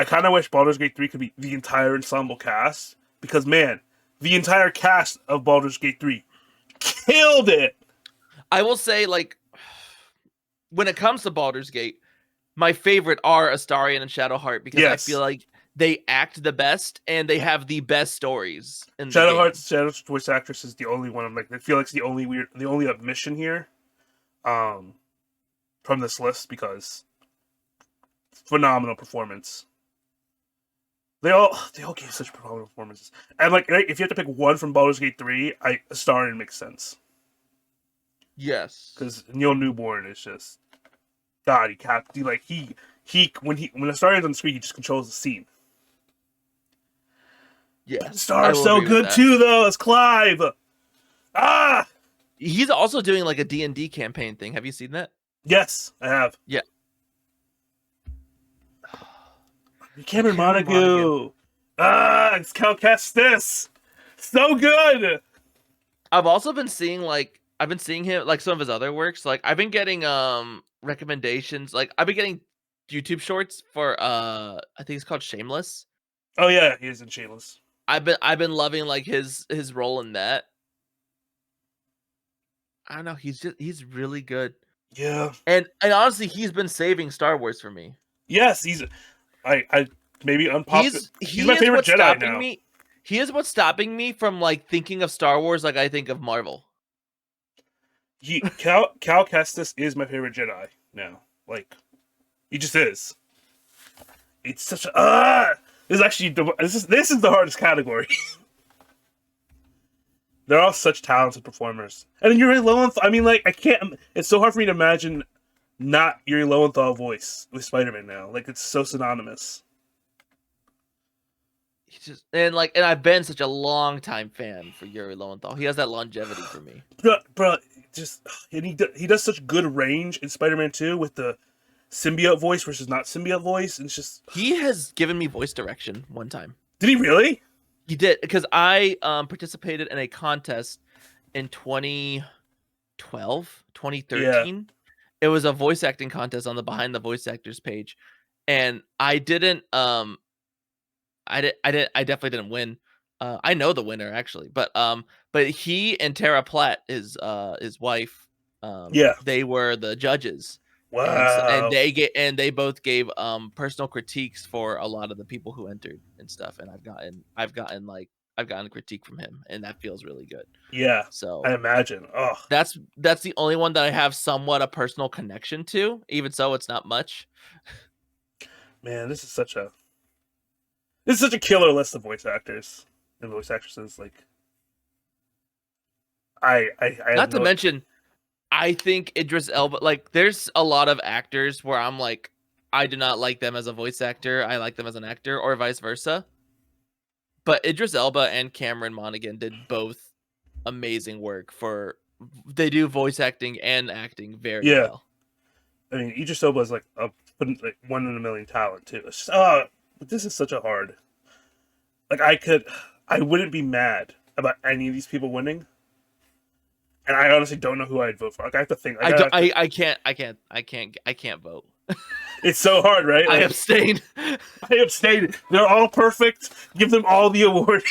kind of wish Baldur's Gate 3 could be the entire ensemble cast because man, the entire cast of Baldur's Gate 3 killed it. I will say, when it comes to Baldur's Gate, my favorite are Astarion and Shadowheart because I feel like they act the best and they have the best stories in the game. Shadow's voice actress is the only one. I'm like, I feel like it's the only omission here, from this list because phenomenal performance. They all gave such phenomenal performances. And like, if you have to pick one from Baldur's Gate 3, Astarion makes sense. Yes, because Neil Newborn is just God. When Astarion's on the screen, he just controls the scene. yes. Star's so good too, though. As Clive. Ah, he's also doing like a D&D campaign thing. Have you seen that? yes, I have. Yeah. Cameron Montague. It's Cal Kestis. So good. I've also been seeing him like some of his other works. Like I've been getting recommendations. Like I've been getting YouTube shorts for I think it's called Shameless. Oh yeah, he is in Shameless. I've been loving like his role in that. I don't know, he's really good. Yeah. And honestly, he's been saving Star Wars for me. Yes, I maybe unpopular. He's my favorite Jedi now. He is what's stopping me from like thinking of Star Wars like I think of Marvel. Cal Kestis is my favorite Jedi now. Like, he just is. It's such a this is the hardest category. They're all such talented performers, and then Yuri Lowenthal. I mean, like, I can't. It's so hard for me to imagine not Yuri Lowenthal voice with Spider-Man now. Like, it's so synonymous. And I've been such a long time fan for Yuri Lowenthal. He has that longevity for me. Bro, he does such good range in Spider-Man 2 with the symbiote voice versus not symbiote voice. And it's just he has given me voice direction one time. Did he really? He did, because I participated in a contest in 2012, 2013. Yeah. It was a voice acting contest on the Behind the Voice Actors page, and I didn't. I definitely didn't win. I know the winner actually, but he and Tara Platt, his wife, they were the judges. Wow. And they both gave personal critiques for a lot of the people who entered and stuff, and I've gotten a critique from him, and that feels really good. Yeah. So I imagine. Oh. That's the only one that I have somewhat a personal connection to. Even so, it's not much. Man, this is such a killer list of voice actors and voice actresses. Like, I not to mention, I think Idris Elba. Like, there's a lot of actors where I'm like, I do not like them as a voice actor. I like them as an actor, or vice versa. But Idris Elba and Cameron Monaghan did both amazing work they do voice acting and acting very well. I mean, Idris Elba is like one in a million talent too. It's just, but this is such a hard. Like, I wouldn't be mad about any of these people winning, and I honestly don't know who I'd vote for. Like, I have to think. I can't vote. It's so hard, right? Like, I abstain. They're all perfect. Give them all the award.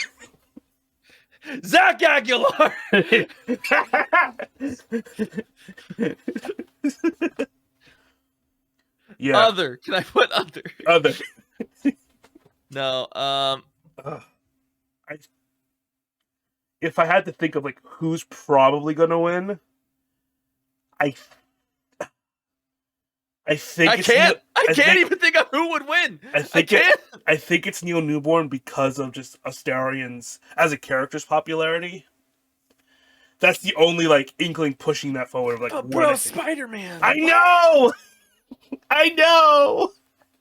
Zach Aguilar. Yeah. Other. Can I put other? Other. No. If I had to think of like who's probably gonna win, I think I can't even think of who would win. I think it's Neil Newborn because of just Astarion's as a character's popularity. That's the only like inkling pushing that forward. Like, but bro, Spider-Man. I know. I know.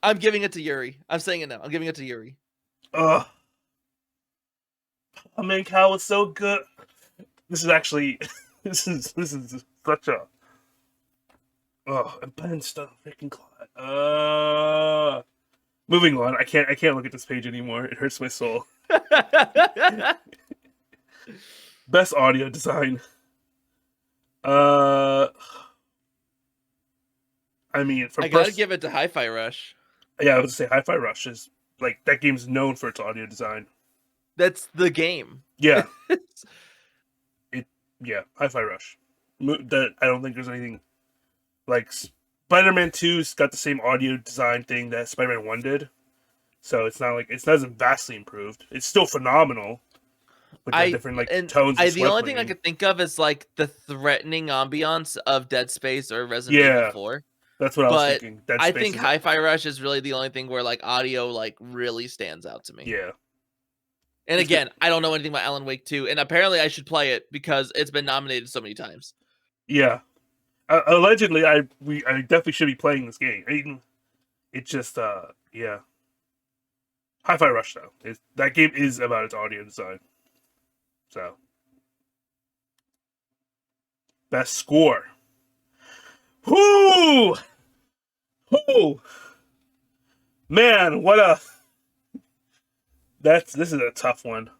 I'm giving it to Yuri. I'm saying it now. I'm giving it to Yuri. Oh man, Cal was so good. This is actually this is such a and Ben stuff freaking Clyde. Moving on. I can't look at this page anymore. It hurts my soul. Best audio design. I mean, I gotta give it to Hi-Fi Rush. Yeah, I was gonna say Hi-Fi Rush is like that game's known for its audio design. That's the game. Yeah. Hi-Fi Rush. I don't think there's anything like Spider-Man 2's got the same audio design thing that Spider-Man 1 did. So it's not like it hasn't vastly improved. It's still phenomenal with the different like tones. The only thing I could think of is like the threatening ambiance of Dead Space or Resident Evil 4. That's what I was thinking. Dead Space I think Hi-Fi Rush is really the only thing where like audio like really stands out to me. Yeah. And again, I don't know anything about Alan Wake 2, and apparently I should play it because it's been nominated so many times. Yeah. Allegedly, I definitely should be playing this game. It just yeah. Hi-Fi Rush though. That game is about its audio design. So best score. Whoo! Whoo! Man, this is a tough one.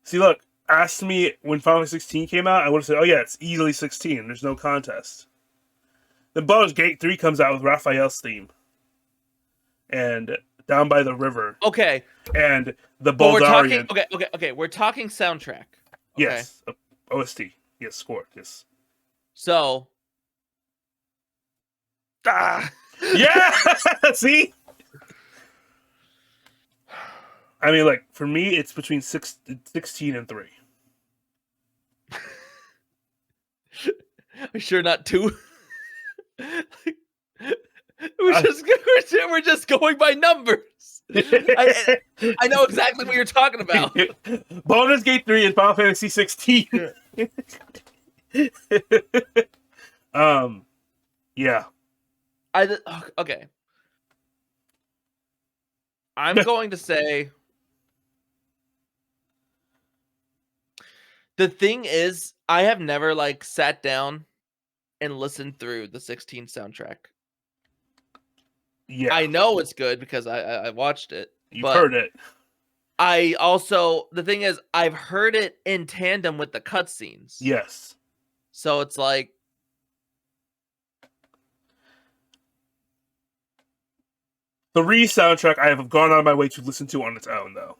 See, look, asked me when Final Fantasy 16 came out, I would have said, oh yeah, it's easily 16. There's no contest. Then Baldur's Gate 3 comes out with Raphael's theme. And Down by the River. Okay. And the Baldarian. Okay. We're talking soundtrack. Okay. Yes. OST. Yes, score. Yes. So. Yeah! See? I mean, like, for me, it's between 16 and 3. Are sure not 2? We're just going by numbers. I know exactly what you're talking about. Baldur's Gate 3 and Final Fantasy 16. Yeah. Okay. I'm going to say the thing is, I have never like sat down and listened through the 16 soundtrack. Yeah. I know it's good because I watched it. You've heard it. I also, the thing is, I've heard it in tandem with the cutscenes. Yes. So it's like, 3 soundtrack I have gone out of my way to listen to on its own, though.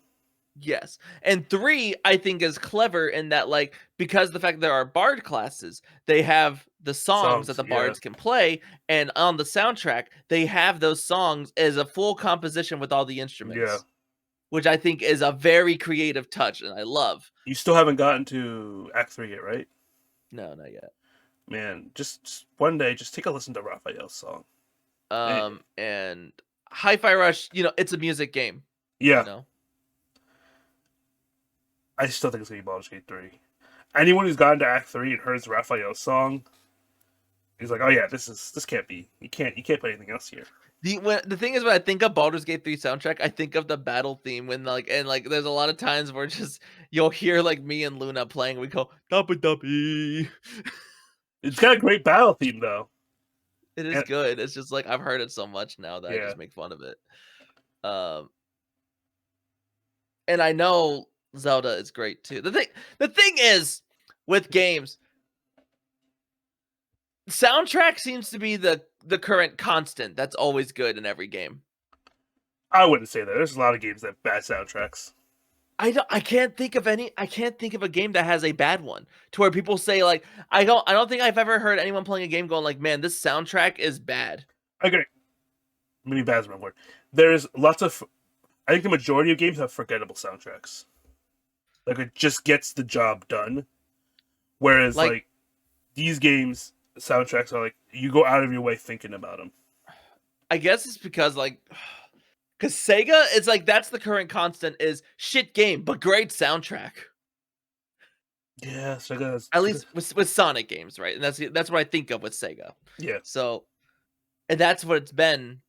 Yes. And 3, I think, is clever in that, like, because the fact that there are bard classes, they have the songs that the bards can play, and on the soundtrack, they have those songs as a full composition with all the instruments. Yeah. Which I think is a very creative touch, and I love. You still haven't gotten to Act 3 yet, right? No, not yet. Man, just one day, just take a listen to Raphael's song. And Hi-Fi Rush, it's a music game. Yeah. I still think it's going to be Baldur's Gate 3. Anyone who's gotten to Act 3 and heard Raphael's song is like, oh yeah, this can't be. You can't put anything else here. The thing is, when I think of Baldur's Gate 3 soundtrack, I think of the battle theme when there's a lot of times where just you'll hear like me and Luna playing, and we go dubby. It's got a great battle theme though. It is good. It's just like I've heard it so much now that I just make fun of it. And I know Zelda is great too. The thing is with games, soundtrack seems to be the current constant that's always good in every game. I wouldn't say that. There's a lot of games that have bad soundtracks. I can't think of a game that has a bad one to where people say like I don't think I've ever heard anyone playing a game going like, man, this soundtrack is bad. I agree. Maybe bad is my word. There's lots of, I think the majority of games have forgettable soundtracks. Like it just gets the job done. Whereas like these games soundtracks are like you go out of your way thinking about them. I guess it's because Sega, it's like that's the current constant is shit game but great soundtrack. Yeah, Sega. At least with Sonic games, right? And that's what I think of with Sega. Yeah. So, and that's what it's been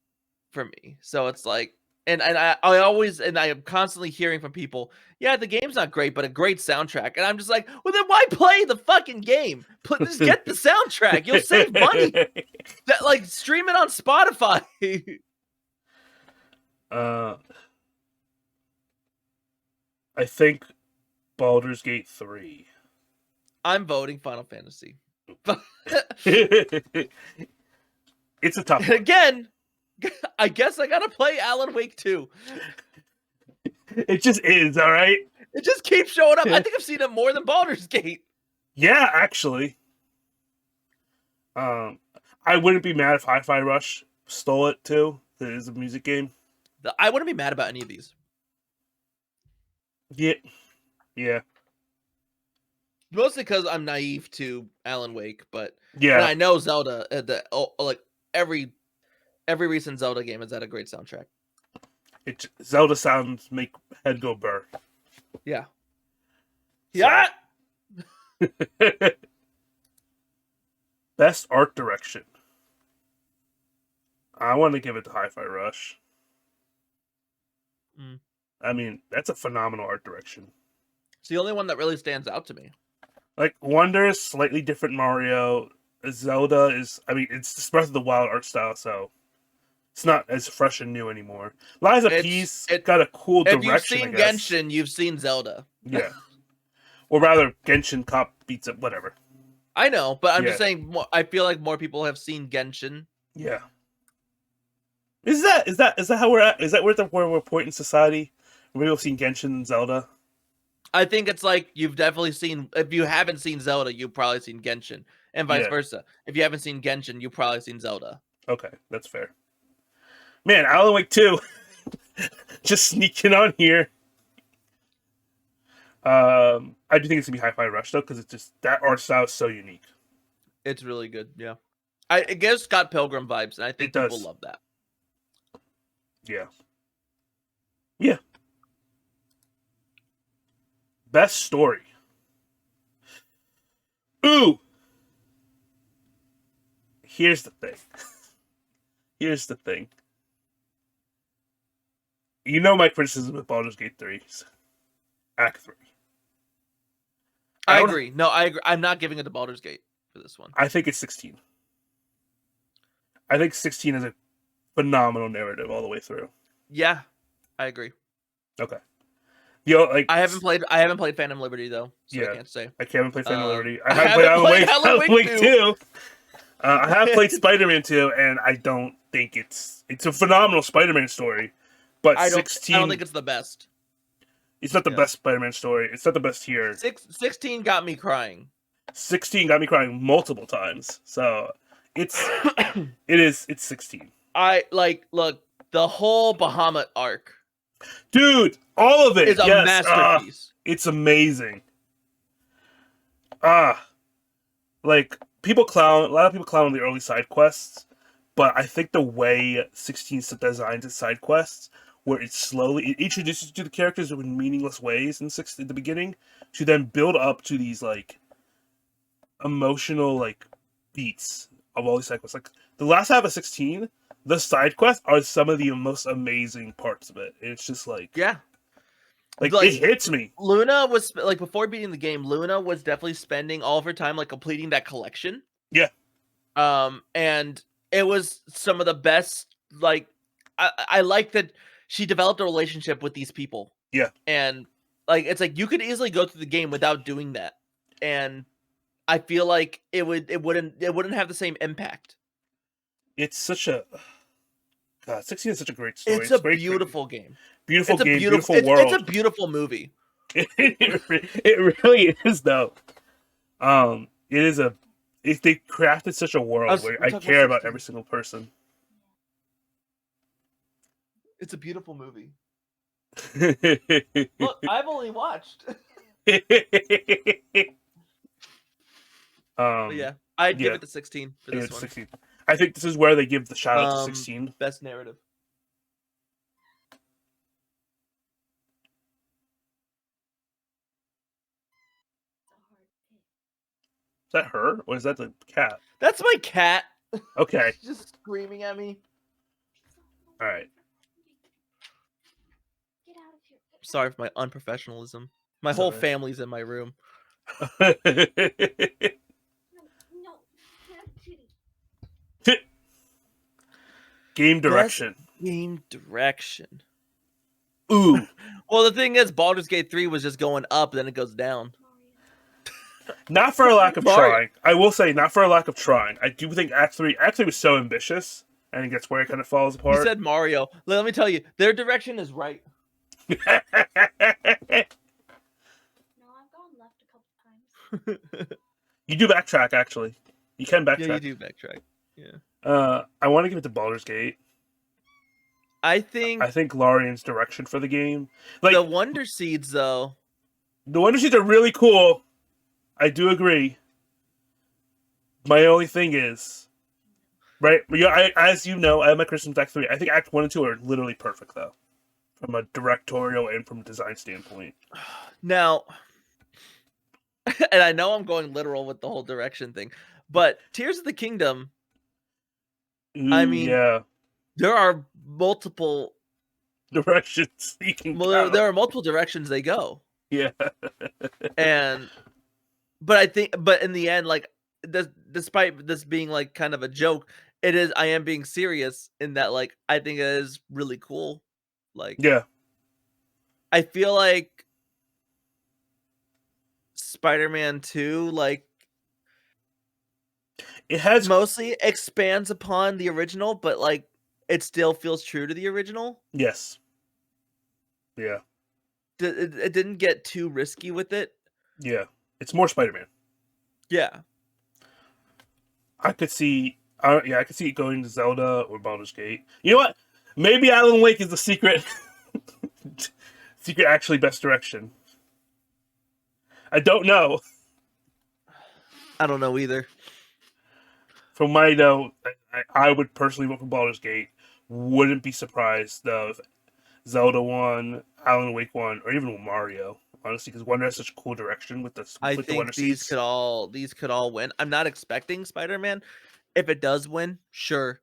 for me. So it's like, and I am constantly hearing from people, yeah, the game's not great, but a great soundtrack. And I'm just like, well, then why play the fucking game? Just get the soundtrack. You'll save money. Stream it on Spotify. I think Baldur's Gate 3. I'm voting Final Fantasy. It's a tough one. Again, I guess I gotta play Alan Wake 2. It just is, all right? It just keeps showing up. I think I've seen it more than Baldur's Gate. Yeah, actually. I wouldn't be mad if Hi-Fi Rush stole it too. It is a music game. I wouldn't be mad about any of these. Yeah, yeah, Mostly because I'm naive to Alan Wake, but and yeah. I know Zelda. Like every recent Zelda game has had a great soundtrack. Zelda sounds make head go burr. Yeah. So. Yeah. Best art direction. I want to give it to Hi-Fi Rush. Mm. I mean, that's a phenomenal art direction. It's the only one that really stands out to me. Like, Wonder is slightly different Mario. Zelda is, I mean, it's just Breath of the Wild art style, so it's not as fresh and new anymore. Lies of Peace got a cool direction, If you've seen I guess. Genshin, you've seen Zelda. Yeah. Or rather, Genshin Cop beats it, whatever. I know, but I'm just saying, I feel like more people have seen Genshin. Yeah. Is that how we're at? Is that where we're a point in society? Where we've seen Genshin and Zelda? I think it's like you've definitely seen. If you haven't seen Zelda, you've probably seen Genshin, and vice versa. If you haven't seen Genshin, you've probably seen Zelda. Okay, that's fair. Man, Alan Wake 2, just sneaking on here. I do think it's gonna be Hi-Fi Rush though, because it's just that art style is so unique. It's really good. Yeah, it gives Scott Pilgrim vibes, and I think people love that. Yeah. Yeah. Best story. Ooh. Here's the thing. Here's the thing. You know my criticism of Baldur's Gate 3. Act 3. I agree. No, I agree. I'm not giving it to Baldur's Gate for this one. I think it's 16. I think 16 is a phenomenal narrative all the way through. Yeah, I agree. Okay. Like I haven't played Phantom Liberty though, so I can't say. I haven't played Phantom Liberty. I haven't played Alan Wake 2. I have played Spider-Man 2, and I don't think it's a phenomenal Spider-Man story. But 16, I don't think it's the best. It's not the best Spider-Man story. It's not the best here. 16 got me crying. 16 got me crying multiple times. So it's 16. Look, the whole Bahamut arc. Dude, all of it is a masterpiece. It's amazing. Like a lot of people clown the early side quests, but I think the way 16 designs its side quests, where it introduces you to the characters in meaningless ways in the beginning, to then build up to these like emotional like beats of all these side quests. Like the last half of 16, the side quests are some of the most amazing parts of it. It's just like like it hits me. Luna was like before beating the game. Luna was definitely spending all of her time like completing that collection. Yeah. And it was some of the best. Like I like that she developed a relationship with these people. Yeah. And like it's like you could easily go through the game without doing that, and I feel like it wouldn't have the same impact. It's such a 16 is such a great story. It's a beautiful game. Beautiful game, beautiful world. It's a beautiful movie. It really is, though. They crafted such a world where I care about every single person. It's a beautiful movie. Look, I've only watched. Yeah, I'd give it to 16 for this one. 16. I think this is where they give the shout out to 16. Best narrative. Is that her or is that the cat? That's my cat. Okay. Just screaming at me. All right. Sorry for my unprofessionalism. My whole family's in my room. Game direction. Game direction. Ooh. Well, the thing is, Baldur's Gate 3 was just going up, then it goes down. Not for a lack of trying. I will say, not for a lack of trying. I do think Act 3 was so ambitious, and it gets where it kind of falls apart. You said Mario. Let me tell you, their direction is right. No, I've gone left a couple times. You do backtrack, actually. You can backtrack. Yeah, you do backtrack. Yeah. I want to give it to Baldur's Gate. I think I think Larian's direction for the game, the like Wonder Seeds, though. the Wonder Seeds are really cool. I do agree. My only thing is, right? As you know, I have my Christmas Act 3. I think Act 1 and 2 are literally perfect, though, from a directorial and from a design standpoint. Now, and I know I'm going literal with the whole direction thing, but Tears of the Kingdom, I mean, yeah, there are multiple directions you can go. there are multiple directions they go. Yeah, And but in the end, like, despite this being like kind of a joke, I am being serious in that, like, I think it is really cool. Like, yeah. I feel like Spider-Man 2, like, It has mostly expands upon the original, but like it still feels true to the original. yes, yeah, It didn't get too risky with it. yeah. It's more Spider-Man. Yeah. I could see, I could see it going to Zelda or Baldur's Gate. You know what? Maybe Alan Wake is the secret, secret actually best direction. I don't know. I don't know either. From my note, I would personally vote for Baldur's Gate. Wouldn't be surprised though if Zelda won, Alan Wake won, or even Mario. Honestly, because Wonder has such a cool direction with I the think Wonder these Seeds. could all win. I'm not expecting Spider-Man. If it does win, sure.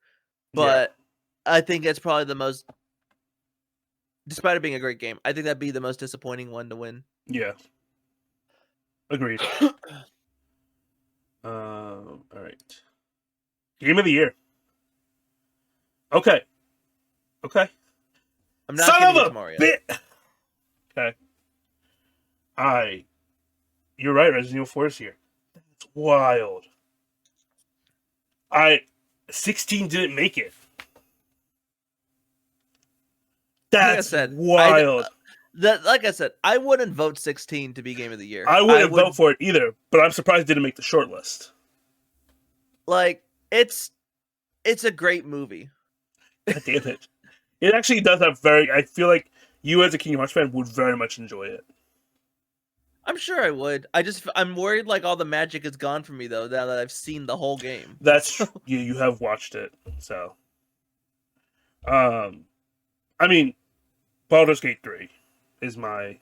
Yeah, But I think it's probably the most, despite it being a great game, I think that'd be the most disappointing one to win. yeah. Agreed. All right. Game of the year. Okay. Okay. I'm not Son giving of it a to Mario. bit. Okay. You're right. Resident Evil 4 is here. That's wild. 16 didn't make it. That's wild. Like I said, I wouldn't vote 16 to be Game of the Year. I wouldn't vote for it either, but I'm surprised it didn't make the short list. Like, it's a great movie. God damn it. It actually does have I feel like you as a Kingdom Hearts fan would very much enjoy it. I'm sure I would. I'm worried like all the magic is gone from me though, now that I've seen the whole game. That's true. You have watched it, so. I mean, Baldur's Gate 3 is my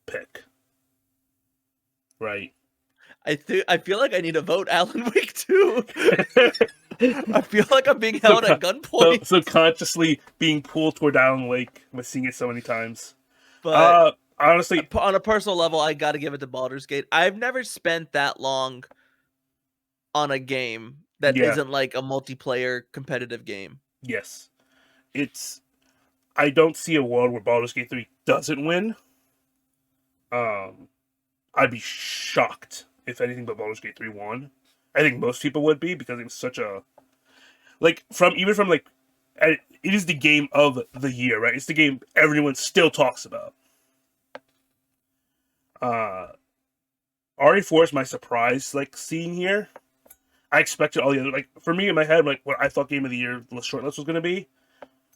pick. Right. I feel like I need to vote Alan Wake 2. I feel like I'm being held at gunpoint. So consciously being pulled toward Alan Wake by seeing it so many times. But honestly, on a personal level, I got to give it to Baldur's Gate. I've never spent that long on a game that isn't like a multiplayer competitive game. Yes. I don't see a world where Baldur's Gate 3 doesn't win. I'd be shocked if anything but Baldur's Gate 3 won. I think most people would be because it was such a it is the game of the year, right? It's the game everyone still talks about. RE4 is my surprise seeing here. I expected all the other for me in my head what I thought game of the year the short list was going to be.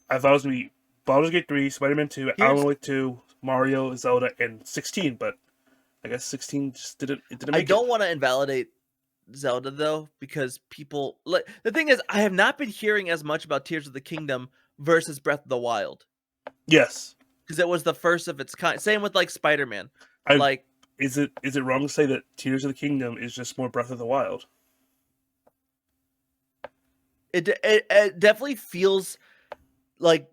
I thought it was going to be Baldur's Gate 3, Spider-Man 2, Alan Wake 2, Mario, Zelda, and 16, but I guess 16 just didn't make it. I don't want to invalidate Zelda though, because people the thing is, I have not been hearing as much about Tears of the Kingdom versus Breath of the Wild. Yes, because it was the first of its kind. Same with Spider-Man. Is it wrong to say that Tears of the Kingdom is just more Breath of the Wild? It definitely feels like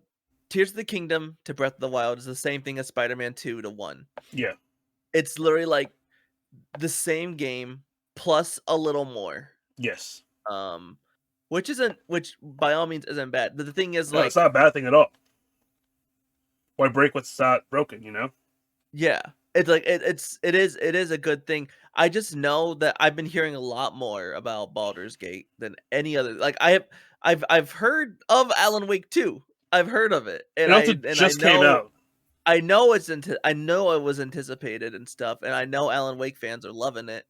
Tears of the Kingdom to Breath of the Wild is the same thing as Spider-Man 2 to 1. Yeah. It's literally the same game plus a little more. Yes. Which by all means isn't bad. But the thing is, it's not a bad thing at all. Why break what's not broken, you know? Yeah. It's it is a good thing. I just know that I've been hearing a lot more about Baldur's Gate than any other. I've heard of Alan Wake 2. I've heard of it. And came out. I know it was anticipated and stuff, and I know Alan Wake fans are loving it.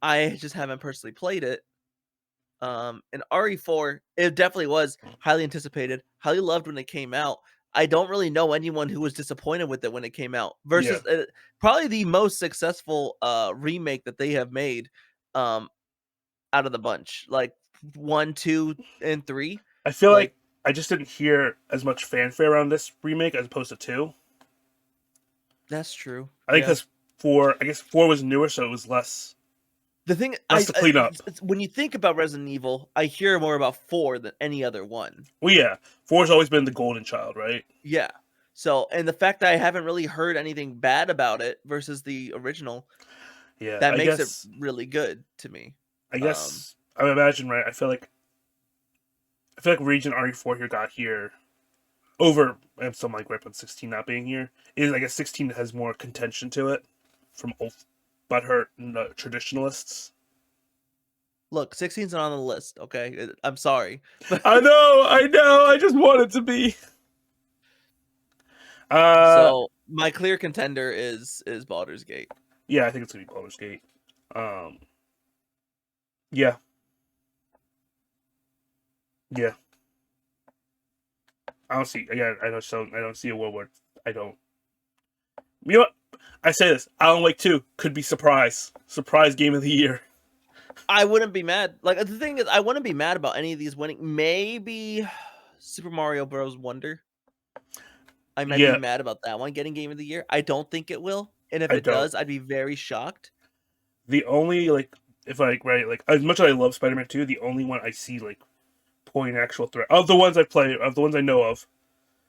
I just haven't personally played it. And RE4, it definitely was highly anticipated, highly loved when it came out. I don't really know anyone who was disappointed with it when it came out. Versus probably the most successful remake that they have made out of the bunch, like 1, 2, and 3. I feel like I just didn't hear as much fanfare around this remake as opposed to 2. That's true. I think because 4 was newer, so it was less. The thing, to clean up. When you think about Resident Evil, I hear more about 4 than any other one. Well, yeah, 4's always been the golden child, right? Yeah. So, and the fact that I haven't really heard anything bad about it versus the original, that makes it really good to me. I guess I imagine, right? I feel like Region RE4 got here over, and some like right on 16 not being here. I guess 16 has more contention to it from old butthurt traditionalists. Look, 16's not on the list, okay? I'm sorry. I know. I just want it to be. So my clear contender is Baldur's Gate. Yeah, I think it's gonna be Baldur's Gate. Yeah. Yeah. I don't see a world where I don't. You know what? I say this. Alan Wake 2 could be surprise game of the year. I wouldn't be mad. Like, the thing is, I wouldn't be mad about any of these winning. Maybe Super Mario Bros. Wonder. I might be mad about that one getting game of the year. I don't think it will. And if it does, I'd be very shocked. The only, as much as I love Spider-Man 2, the only one I see, pulling actual threat, of the ones I've played, of the ones I know of,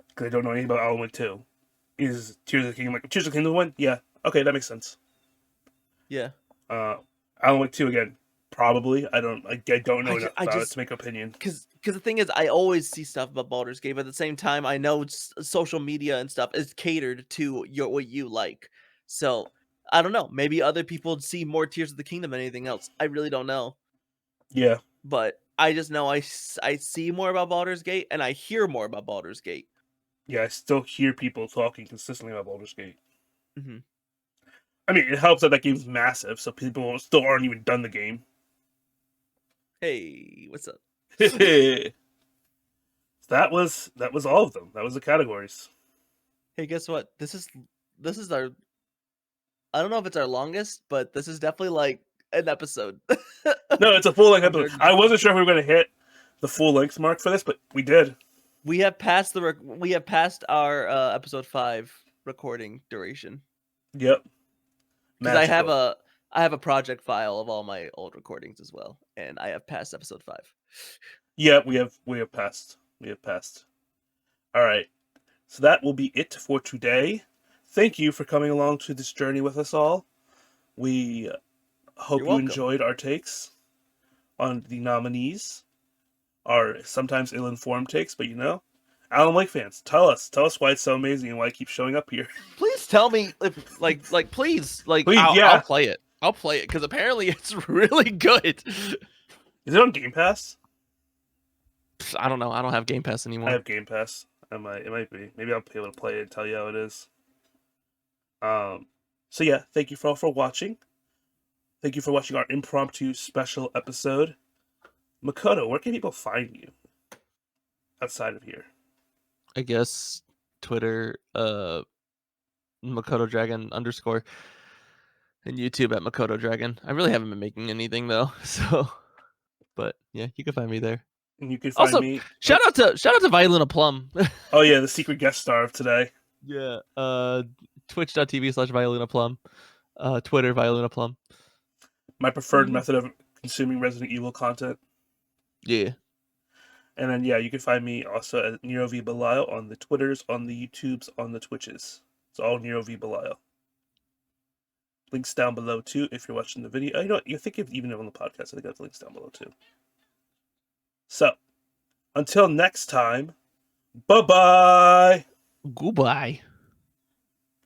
because I don't know anything about Alan Wake 2, is Tears of the Kingdom. Tears of the Kingdom one? Yeah. Okay, that makes sense. Yeah. Alan Wake 2, again, probably. I don't know enough about it to make an opinion. Because the thing is, I always see stuff about Baldur's Gate, but at the same time, I know social media and stuff is catered to what you like. So, I don't know. Maybe other people see more Tears of the Kingdom than anything else. I really don't know. Yeah. But I just know I see more about Baldur's Gate, and I hear more about Baldur's Gate. Yeah, I still hear people talking consistently about Baldur's Gate. Mm-hmm. I mean, it helps that game's massive, so people still aren't even done the game. Hey, what's up? That was all of them. That was the categories. Hey, guess what? This is our. I don't know if it's our longest, but this is definitely an episode. No, it's a full length episode. I wasn't sure if we were going to hit the full length mark for this, but we did. We have passed our episode 5 recording duration. Yep. Because I have a project file of all my old recordings as well, and I have passed episode 5. Yeah, we have passed. We have passed. All right. So that will be it for today. Thank you for coming along to this journey with us all. We hope you enjoyed our takes on the nominees. Our sometimes ill-informed takes, but Alan Wake fans, tell us why it's so amazing and why it keeps showing up here. Please tell me if please, I'll play it. I'll play it because apparently it's really good. Is it on Game Pass? I don't know. I don't have Game Pass anymore. I have Game Pass. It might be. Maybe I'll be able to play it and tell you how it is. So yeah, thank you all for watching. Thank you for watching our impromptu special episode. Makoto, where can people find you outside of here? I guess Twitter, Makoto Dragon _ and YouTube at Makoto Dragon. I really haven't been making anything though, so. But yeah, you can find me there. And you can find me. Shout out to Violina Plum. Oh yeah, the secret guest star of today. Yeah. Twitch.tv/Violina Plum. Twitter Violina Plum. My preferred method of consuming Resident Evil content. Yeah. And then you can find me also at Nero V Belial on the Twitters, on the YouTubes, on the Twitches. It's all Nero V Belial. Links down below too if you're watching the video. You think even on the podcast, I think I have links down below too. So, until next time, bye-bye. Goodbye.